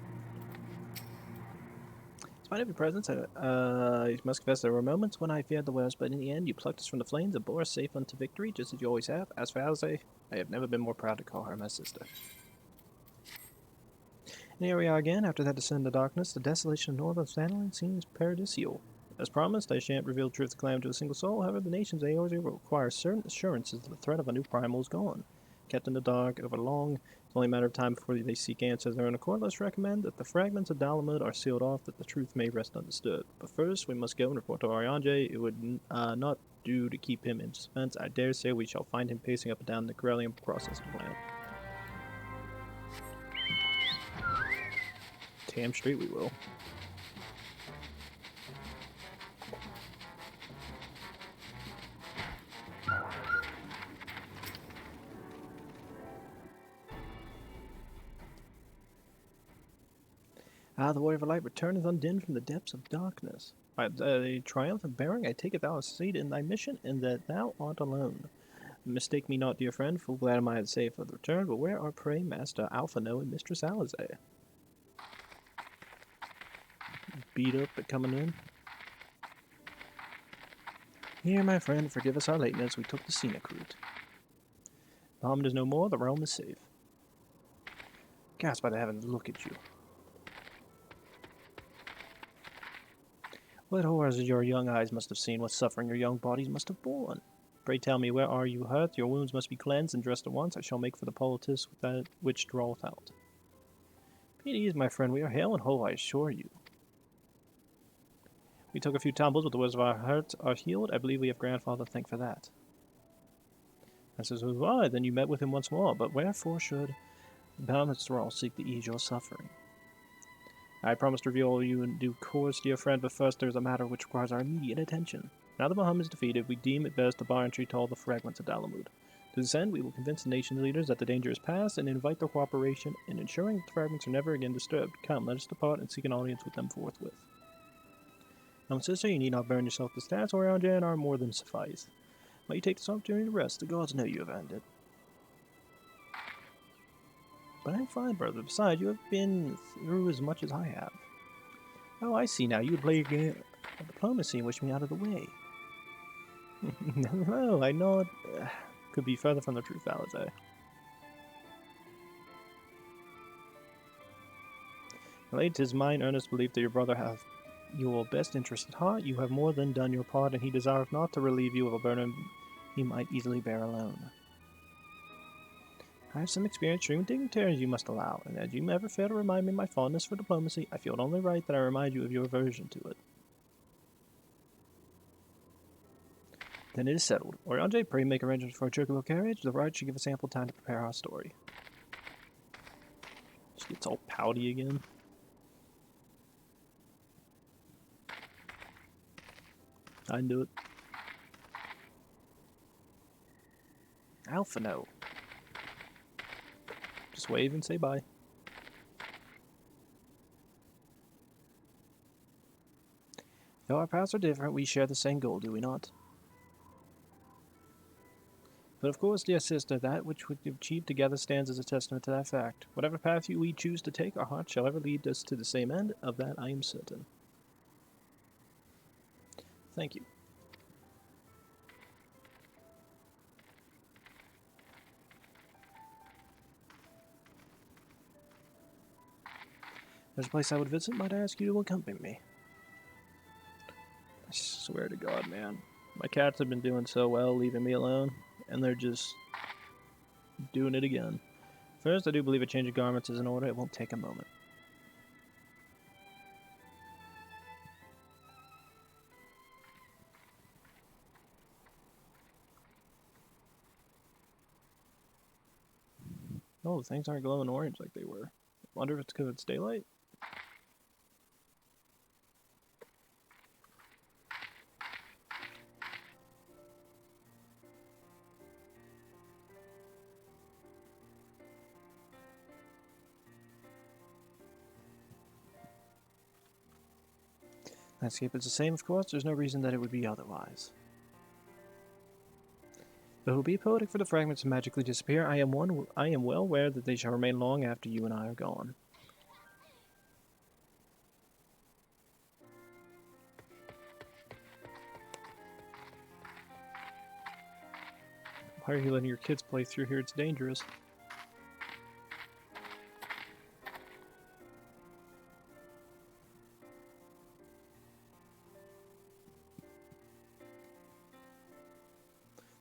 Despite of your presence, I must confess there were moments when I feared the worst, but in the end you plucked us from the flames and bore us safe unto victory, just as you always have. As for Alze, I have never been more proud to call her my sister. And here we are again, after that descent of darkness, the desolation of northern Hydaelyn seems paradisial. As promised, I shan't reveal the truth of calamity to a single soul. However, the nations of Eorzea will require certain assurances that the threat of a new primal is gone. Kept in the dark over long, it's only a matter of time before they seek answers of their own accord. Let's recommend that the fragments of Dalamud are sealed off, that the truth may rest undisturbed. But first, we must go and report to Eorzean. It would not do to keep him in suspense. I dare say we shall find him pacing up and down the Garlean process plan. Damn straight we will. The Warrior of Light returneth undimmed from the depths of darkness. By the triumphant bearing, I take it thou hast succeeded in thy mission, and that thou art alone. Mistake me not, dear friend, full glad am I at safe of the return, but where are, pray, Master Alphino and Mistress Alze? Beat up at coming in. Here, my friend, forgive us our lateness, we took the scenic route. Bahamut is no more, the realm is safe. Gasp by the heavens, look at you. What horrors your young eyes must have seen, what suffering your young bodies must have borne. Pray tell me, where are you hurt? Your wounds must be cleansed and dressed at once. I shall make for the poultice with that which draweth out. Be at ease, my friend, we are hale and whole, I assure you. We took a few tumbles, but the wounds of our hurts are healed. I believe we have Grandfather to thank for that. I says, why? Then you met with him once more, but wherefore should the Bahamut thrall seek to ease your suffering? I promise to reveal you in due course, dear friend, but first there is a matter which requires our immediate attention. Now that Bahamut is defeated, we deem it best to bar entry to all the fragments of Dalamud. To this end, we will convince the nation leaders that the danger is past and invite their cooperation in ensuring that the fragments are never again disturbed. Come, let us depart and seek an audience with them forthwith. Now, sister, you need not burn yourself to stats, or Eorzean are more than suffice. Might you take this opportunity to rest? The gods know you have earned it. But I'm fine, brother. Besides, you have been through as much as I have. Oh, I see now. You would play a game of diplomacy and wish me out of the way. No, I know it could be further from the truth, Alze. Late, 'tis mine earnest belief that your brother hath your best interest at heart. You have more than done your part, and he desireth not to relieve you of a burden he might easily bear alone. I have some experience treating dignitaries, you must allow, and as you ever fail to remind me of my fondness for diplomacy, I feel it only right that I remind you of your aversion to it. Then it is settled. Oriange, pray make arrangements for a chocobo carriage. The ride should give us ample time to prepare our story. She gets all pouty again. I can do it. Alpha, no. Just wave and say bye. Though our paths are different, we share the same goal, do we not? But of course, dear sister, that which we achieve together stands as a testament to that fact. Whatever path we choose to take, our hearts shall ever lead us to the same end. Of that I am certain. Thank you. There's a place I would visit. Might I ask you to accompany me? I swear to God, man. My cats have been doing so well leaving me alone, and they're just doing it again. First, I do believe a change of garments is in order. It won't take a moment. Oh, things aren't glowing orange like they were. Wonder if it's because it's daylight? Landscape is the same, of course. There's no reason that it would be otherwise. But it will be poetic for the fragments to magically disappear. I am well aware that they shall remain long after you and I are gone. Why are you letting your kids play through here? It's dangerous.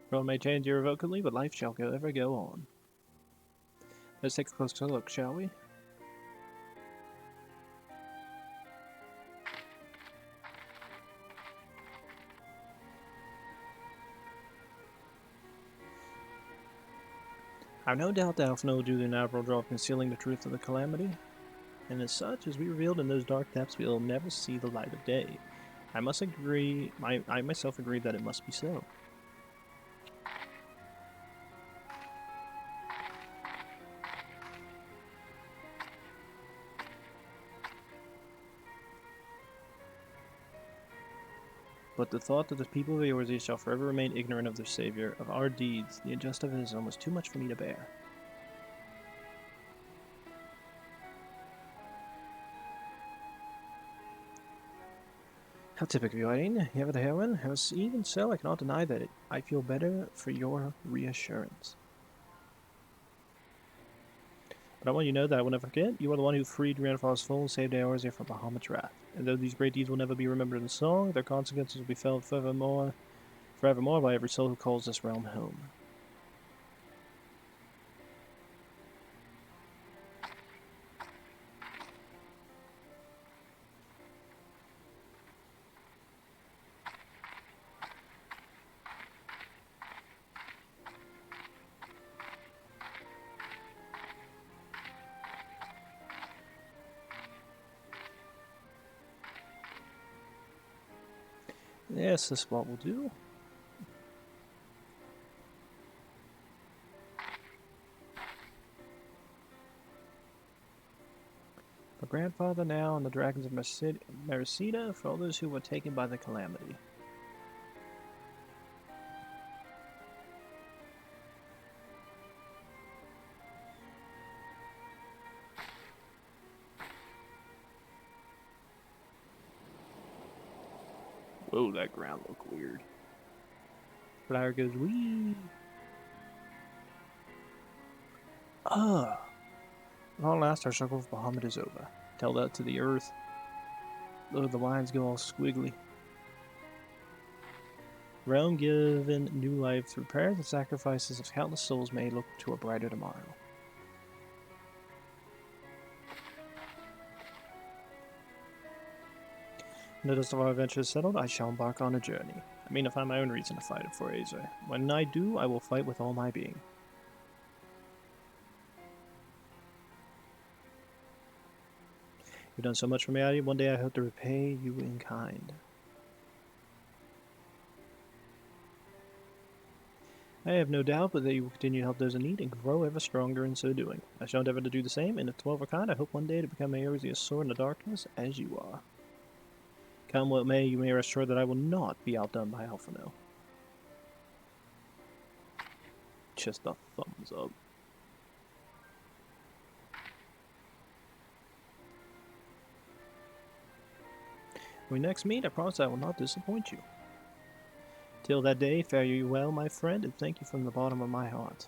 The world may change irrevocably, but life shall ever go on. Let's take a closer look, shall we? I have no doubt that Alpha will do the inevitable job of concealing the truth of the calamity, and as such, as we revealed in those dark depths, we will never see the light of day. I myself agree that it must be so. But the thought that the people of Eorzea shall forever remain ignorant of their savior, of our deeds, the injustice of it is almost too much for me to bear. How typical of you, Hydaelyn. You have the heroine? Even so, I cannot deny that I feel better for your reassurance. But I want you to know that I will never forget. You are the one who freed Grandfather's soul and saved Eorzea from Bahamut's wrath. And though these great deeds will never be remembered in song, their consequences will be felt forevermore by every soul who calls this realm home. Yes, this spot will do. For Grandfather now and the dragons of Mercida, for all those who were taken by the calamity. Whoa, that ground looked weird. Flower goes wee. Ah. Long last, our circle of Bahamut is over. Tell that to the earth. Though the lines go all squiggly. Realm given new life through prayers and sacrifices of countless souls may look to a brighter tomorrow. When the dust of our adventure is settled, I shall embark on a journey. I mean to find my own reason to fight for Eorzea. When I do, I will fight with all my being. You've done so much for me, Addie. One day I hope to repay you in kind. I have no doubt but that you will continue to help those in need and grow ever stronger in so doing. I shall endeavor to do the same, and if 12 are kind, I hope one day to become Eorzea's sword in the darkness, as you are. Come what may, you may rest assured that I will not be outdone by Alphino. Just a thumbs up. When we next meet, I promise I will not disappoint you. Till that day, fare you well, my friend, and thank you from the bottom of my heart.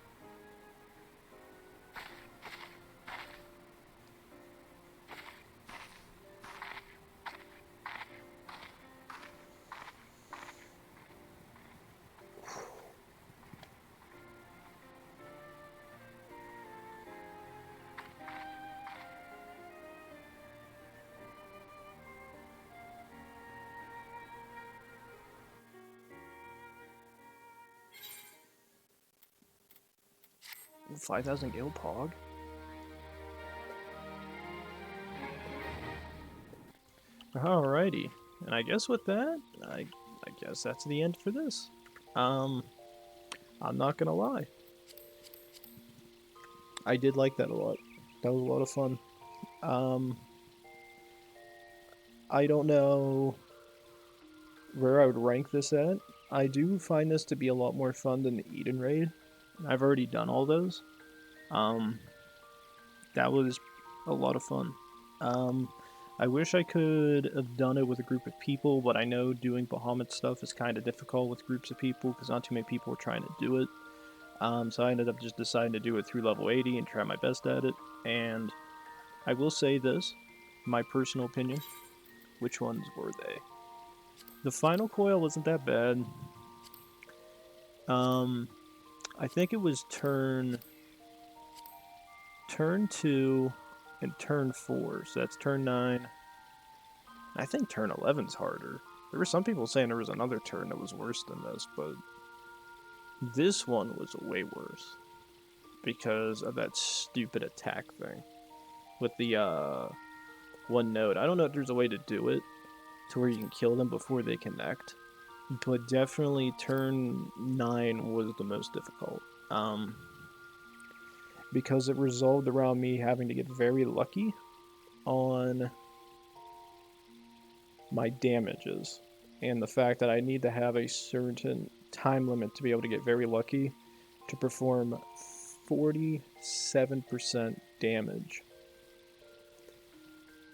Ooh, 5,000 gil pog. Alrighty, and I guess with that, I guess that's the end for this. I'm not gonna lie. I did like that a lot. That was a lot of fun. I don't know where I would rank this at. I do find this to be a lot more fun than the Eden raid. I've already done all those. That was a lot of fun. I wish I could have done it with a group of people, but I know doing Bahamut stuff is kind of difficult with groups of people because not too many people were trying to do it. So I ended up just deciding to do it through level 80 and try my best at it. And I will say this, my personal opinion. Which ones were they? The final coil wasn't that bad. I think it was turn 2 and turn 4, so that's turn 9. I think turn 11's harder. There were some people saying there was another turn that was worse than this, but this one was way worse because of that stupid attack thing with the one node. I don't know if there's a way to do it to where you can kill them before they connect, but definitely turn 9 was the most difficult. Because it resolved around me having to get very lucky on my damages, and the fact that I need to have a certain time limit to be able to get very lucky to perform 47% damage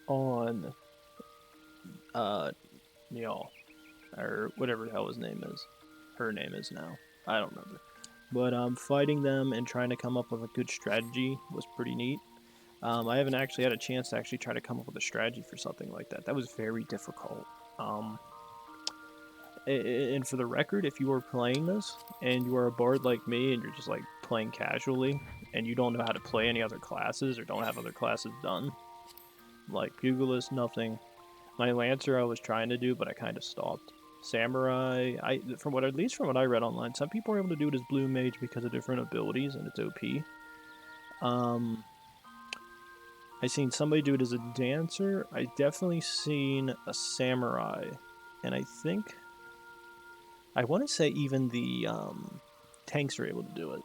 on Niall, or whatever the hell his name is. Her name is now. I don't remember. But fighting them and trying to come up with a good strategy was pretty neat. I haven't actually had a chance to actually try to come up with a strategy for something like that. That was very difficult. And for the record, if you are playing this and you are a bard like me and you're just like playing casually and you don't know how to play any other classes or don't have other classes done, like Pugilist, nothing. My Lancer I was trying to do, but I kind of stopped. Samurai, at least from what I read online, some people are able to do it as Blue Mage because of different abilities and it's OP. I seen somebody do it as a dancer. I definitely seen a samurai, and I think I want to say even the tanks are able to do it.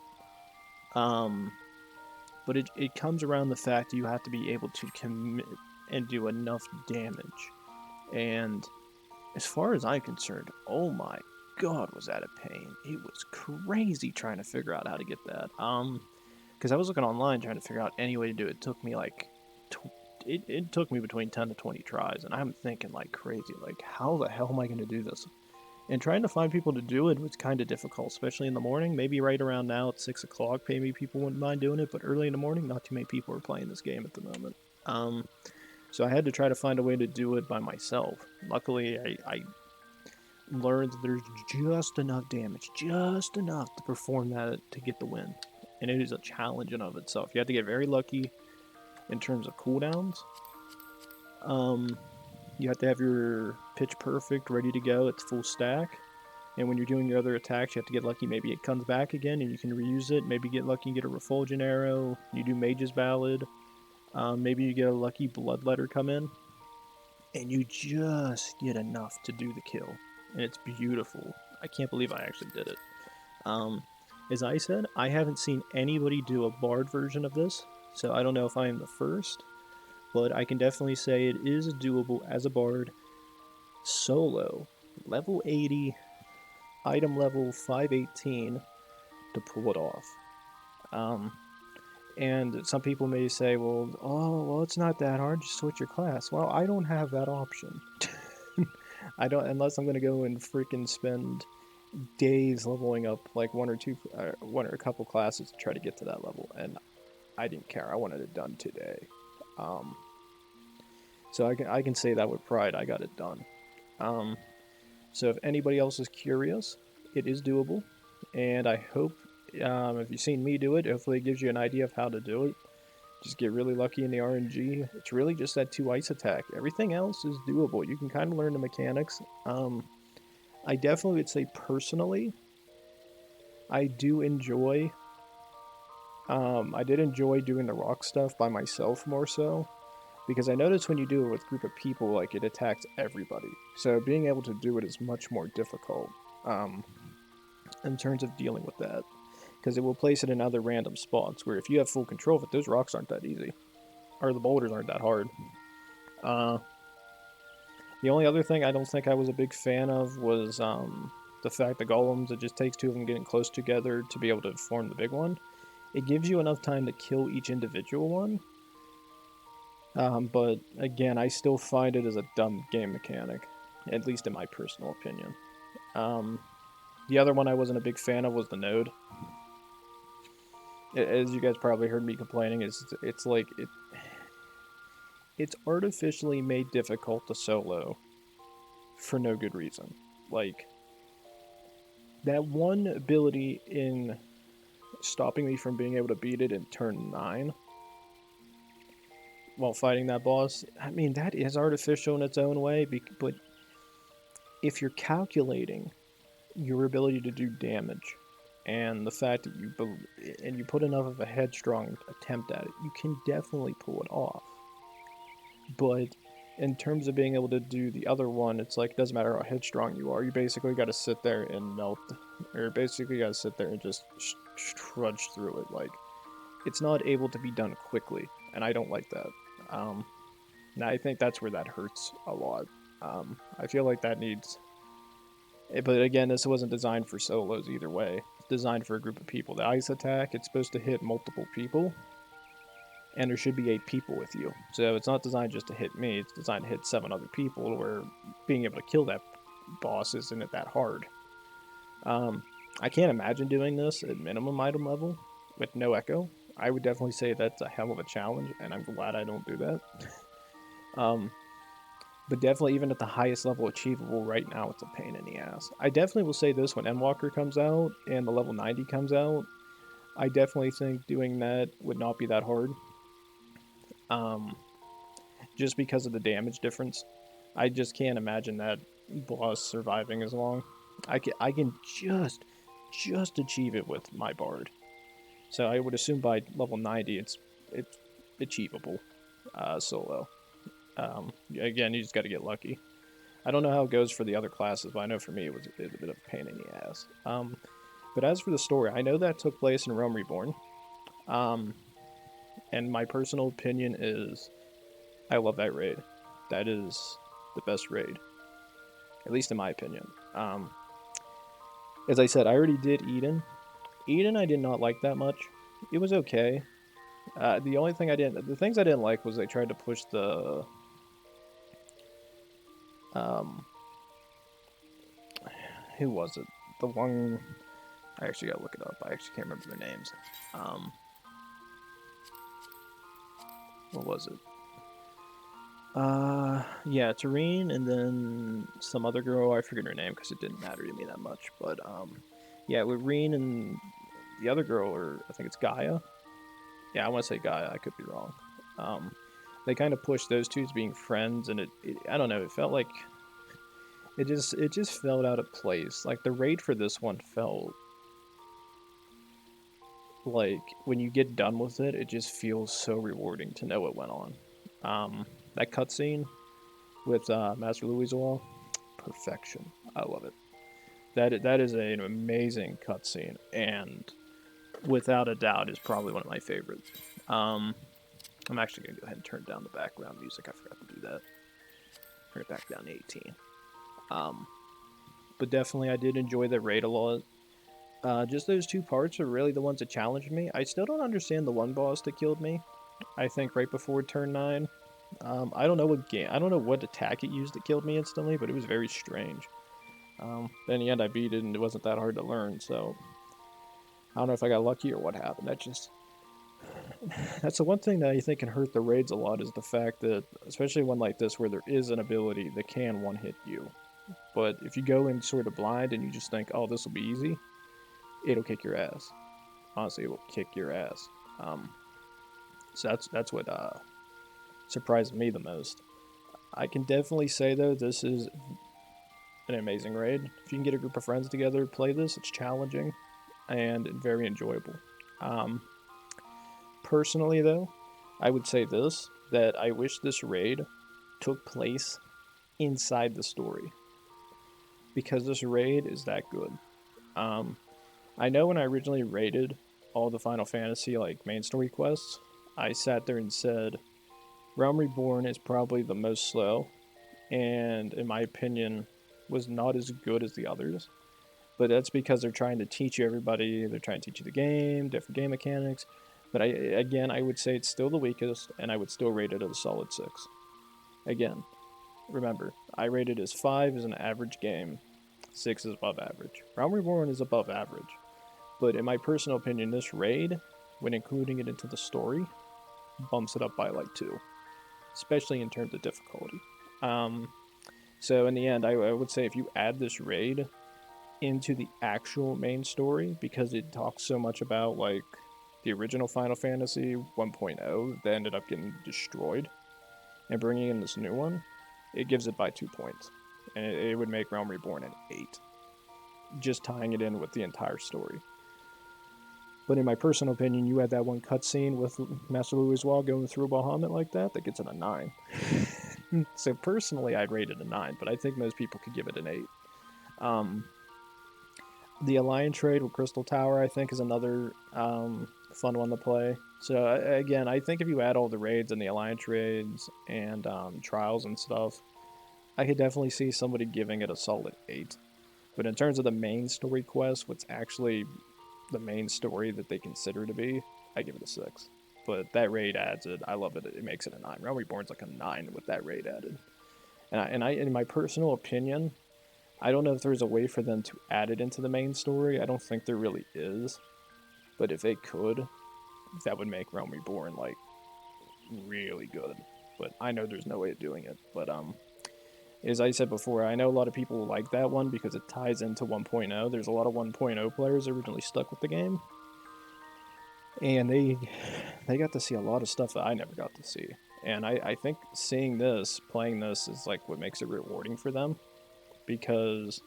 But it comes around the fact that you have to be able to commit and do enough damage. And as far as I'm concerned, oh my god, was that a pain. It was crazy trying to figure out how to get that. Because I was looking online trying to figure out any way to do it. It took me like, it took me between 10 to 20 tries, and I'm thinking like crazy, like how the hell am I going to do this? And trying to find people to do it was kind of difficult, especially in the morning. Maybe right around now at 6 o'clock, maybe people wouldn't mind doing it, but early in the morning, not too many people are playing this game at the moment. So I had to try to find a way to do it by myself. Luckily, I learned that there's just enough damage, just enough to perform that to get the win. And it is a challenge in of itself. You have to get very lucky in terms of cooldowns. You have to have your pitch perfect ready to go. It's full stack. And when you're doing your other attacks, you have to get lucky. Maybe it comes back again and you can reuse it. Maybe get lucky and get a Refulgent Arrow. You do Mage's Ballad. Maybe you get a lucky Bloodletter come in. And you just get enough to do the kill. And it's beautiful. I can't believe I actually did it. As I said, I haven't seen anybody do a Bard version of this. So I don't know if I am the first. But I can definitely say it is doable as a Bard. Solo. Level 80. Item level 518 to pull it off. And some people may say, well, it's not that hard, just switch your class. Well, I don't have that option. I don't, unless I'm going to go and freaking spend days leveling up like one or a couple classes to try to get to that level. And I didn't care. I wanted it done today. So I can say that with pride. I got it done. So if anybody else is curious, it is doable, and I hope if you've seen me do it, hopefully it gives you an idea of how to do it. Just get really lucky in the RNG. It's really just that 2 ice attack. Everything else is doable. You can kind of learn the mechanics. I definitely would say personally, I do enjoy. I did enjoy doing the rock stuff by myself more so. Because I noticed when you do it with a group of people, like, it attacks everybody. So being able to do it is much more difficult in terms of dealing with that. Because it will place it in other random spots, where if you have full control of it, those rocks aren't that easy. Or the boulders aren't that hard. The only other thing I don't think I was a big fan of was the fact that golems, it just takes 2 of them getting close together to be able to form the big one. It gives you enough time to kill each individual one. But again, I still find it as a dumb game mechanic, at least in my personal opinion. The other one I wasn't a big fan of was the node. As you guys probably heard me complaining, it's like it's artificially made difficult to solo for no good reason. Like, that one ability in stopping me from being able to beat it in turn 9 while fighting that boss, I mean, that is artificial in its own way, but if you're calculating your ability to do damage and the fact that you put enough of a headstrong attempt at it, you can definitely pull it off. But in terms of being able to do the other one, it's like, it doesn't matter how headstrong you are, you basically got to sit there and melt, or basically got to sit there and just trudge through it. Like, it's not able to be done quickly, and I don't like that. And I think that's where that hurts a lot. I feel like that needs... But again, this wasn't designed for solos either way. It's designed for a group of people. The ice attack, it's supposed to hit multiple people, and there should be 8 people with you. So it's not designed just to hit me, it's designed to hit 7 other people, where being able to kill that boss isn't that hard. I can't imagine doing this at minimum item level with no echo. I would definitely say that's a hell of a challenge, and I'm glad I don't do that. But definitely, even at the highest level achievable right now, it's a pain in the ass. I definitely will say this, when Endwalker comes out and the level 90 comes out, I definitely think doing that would not be that hard. Just because of the damage difference. I just can't imagine that boss surviving as long. I can just achieve it with my Bard. So I would assume by level 90 it's achievable solo. Again, you just got to get lucky. I don't know how it goes for the other classes, but I know for me it was a bit of a pain in the ass. But as for the story, I know that took place in Realm Reborn. And my personal opinion is, I love that raid. That is the best raid. At least in my opinion. As I said, I already did Eden. Eden I did not like that much. It was okay. The things I didn't like was they tried to push the... who was it? The one... I actually gotta look it up. I actually can't remember their names. What was it? Yeah, Tareen, and then some other girl. I forget her name because it didn't matter to me that much. But, yeah, with Reen and the other girl, or I think it's Gaia. Yeah, I want to say Gaia. I could be wrong. they kind of pushed those two as being friends, and it I don't know, it felt like it just felt out of place. Like the raid for this one felt like when you get done with it, it just feels so rewarding to know what went on. That cutscene with Master Louiswall, perfection. I love it. That is an amazing cutscene, and without a doubt is probably one of my favorites. I'm actually gonna go ahead and turn down the background music. I forgot to do that. Turn it back down to 18. But definitely, I did enjoy the raid a lot. Just those two parts are really the ones that challenged me. I still don't understand the one boss that killed me. I think right before turn 9. I don't know what attack it used that killed me instantly, but it was very strange. But in the end, I beat it, and it wasn't that hard to learn. So I don't know if I got lucky or what happened. That's the one thing that I think can hurt the raids a lot is the fact that, especially one like this where there is an ability that can one-hit you. But if you go in sort of blind and you just think, oh, this will be easy, it'll kick your ass. Honestly, it will kick your ass. So that's what surprised me the most. I can definitely say, though, this is an amazing raid. If you can get a group of friends together, play this, it's challenging and very enjoyable. Personally, though, I would say this, that I wish this raid took place inside the story. Because this raid is that good. I know when I originally raided all the Final Fantasy like main story quests, I sat there and said, Realm Reborn is probably the most slow, and in my opinion, was not as good as the others. But that's because they're trying to teach you everybody, they're trying to teach you the game, different game mechanics. But I would say it's still the weakest, and I would still rate it as a solid 6. Again, remember, I rated it as 5 as an average game, 6 is above average. Realm Reborn is above average. But in my personal opinion, this raid, when including it into the story, bumps it up by like 2. Especially in terms of difficulty. So in the end, I would say if you add this raid into the actual main story, because it talks so much about like the original Final Fantasy 1.0 that ended up getting destroyed, and bringing in this new one, it gives it by 2 points. And it would make Realm Reborn an 8. Just tying it in with the entire story. But in my personal opinion, you had that one cutscene with Master Louiswall going through Bahamut like that gets it a 9. So personally, I'd rate it a 9, but I think most people could give it an 8. The Alliance trade with Crystal Tower, I think, is another fun one to play. So again, I think if you add all the raids and the Alliance raids and trials and stuff, I could definitely see somebody giving it a solid 8. But in terms of the main story quest, what's actually the main story that they consider to be, I give it a 6. But that raid adds it. I love it. It makes it a 9. Realm Reborn's like a 9 with that raid added. And I, in my personal opinion, I don't know if there's a way for them to add it into the main story. I don't think there really is. But if they could, that would make Realm Reborn, like, really good. But I know there's no way of doing it. But, as I said before, I know a lot of people like that one because it ties into 1.0. There's a lot of 1.0 players originally stuck with the game. And they got to see a lot of stuff that I never got to see. And I think seeing this, playing this, is like what makes it rewarding for them. Because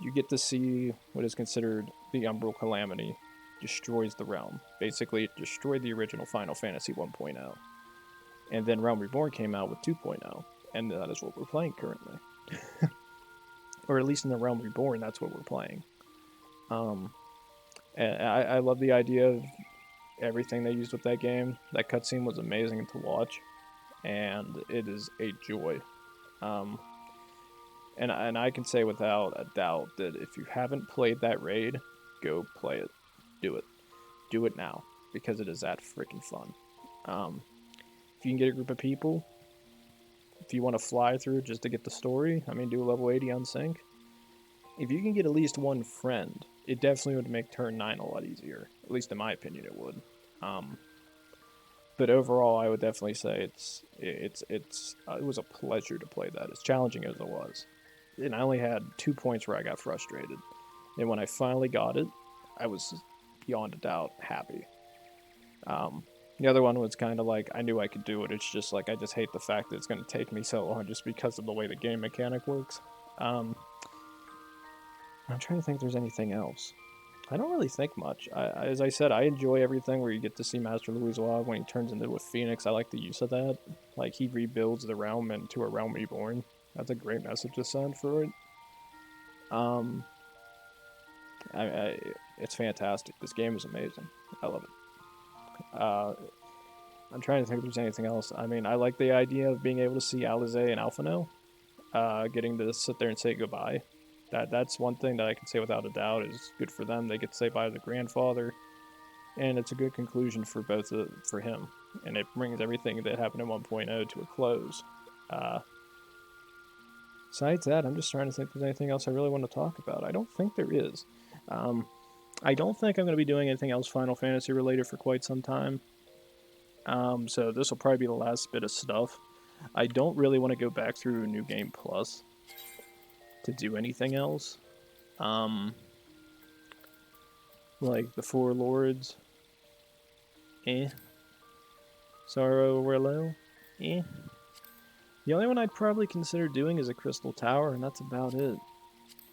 you get to see what is considered the Umbral Calamity destroys the realm. Basically, it destroyed the original Final Fantasy 1.0. And then Realm Reborn came out with 2.0. And that is what we're playing currently. Or at least in the Realm Reborn, that's what we're playing. And I love the idea of everything they used with that game. That cutscene was amazing to watch. And it is a joy. And I can say without a doubt that if you haven't played that raid, go play it. Do it. Do it now. Because it is that freaking fun. If you can get a group of people, if you want to fly through just to get the story, I mean, do a level 80 on sync. If you can get at least one friend, it definitely would make turn 9 a lot easier. At least in my opinion, it would. But overall, I would definitely say it was a pleasure to play that, as challenging as it was. And I only had 2 points where I got frustrated. And when I finally got it, I was beyond a doubt happy. The other one was kind of like, I knew I could do it, it's just like, I just hate the fact that it's going to take me so long just because of the way the game mechanic works. I'm trying to think if there's anything else. I don't really think much. As I said, I enjoy everything where you get to see Master Louisoix when he turns into a phoenix. I like the use of that. Like, he rebuilds the realm into a Realm Reborn. That's a great message to send for it. It's fantastic. This game is amazing. I love it. I'm trying to think if there's anything else. I mean, I like the idea of being able to see Alisaie and Alphinaud, getting to sit there and say goodbye. That's one thing that I can say without a doubt is good for them. They get to say bye to the grandfather, and it's a good conclusion for for him, and it brings everything that happened in 1.0 to a close. Besides that, I'm just trying to think if there's anything else I really want to talk about. I don't think there is. I don't think I'm going to be doing anything else Final Fantasy related for quite some time. So this will probably be the last bit of stuff. I don't really want to go back through New Game Plus to do anything else. Like the Four Lords. Sorrow Werlo. The only one I'd probably consider doing is a Crystal Tower, and that's about it.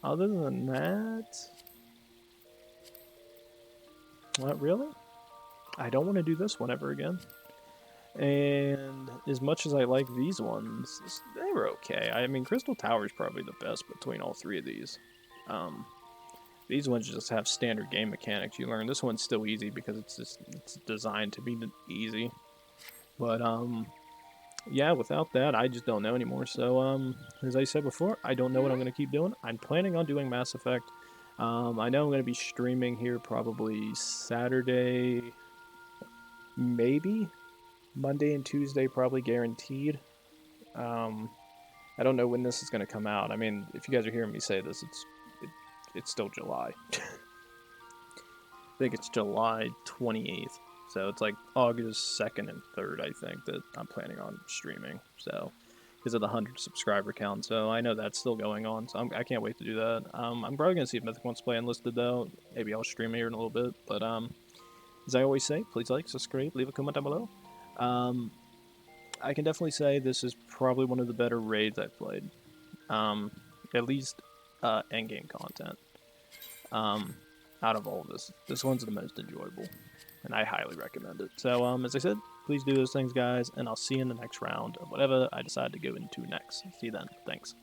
Other than that... Not really? I don't want to do this one ever again. And as much as I like these ones, they were okay. I mean, Crystal Tower is probably the best between all three of these. These ones just have standard game mechanics you learn. This one's still easy because it's designed to be easy. But, yeah, without that, I just don't know anymore. So, as I said before, I don't know what I'm going to keep doing. I'm planning on doing Mass Effect. I know I'm going to be streaming here probably Saturday, maybe. Monday and Tuesday probably guaranteed. I don't know when this is going to come out. I mean, if you guys are hearing me say this, it's still July. I think it's July 28th. So it's like August 2nd and 3rd, I think, that I'm planning on streaming. So, because of the 100 subscriber count. So I know that's still going on. So I can't wait to do that. I'm probably going to see if Mythic wants to play Enlisted, though. Maybe I'll stream here in a little bit. But as I always say, please like, subscribe, leave a comment down below. I can definitely say this is probably one of the better raids I've played. At least endgame content. Out of all of this one's the most enjoyable. And I highly recommend it. So, as I said, please do those things, guys, and I'll see you in the next round of whatever I decide to go into next. See you then. Thanks.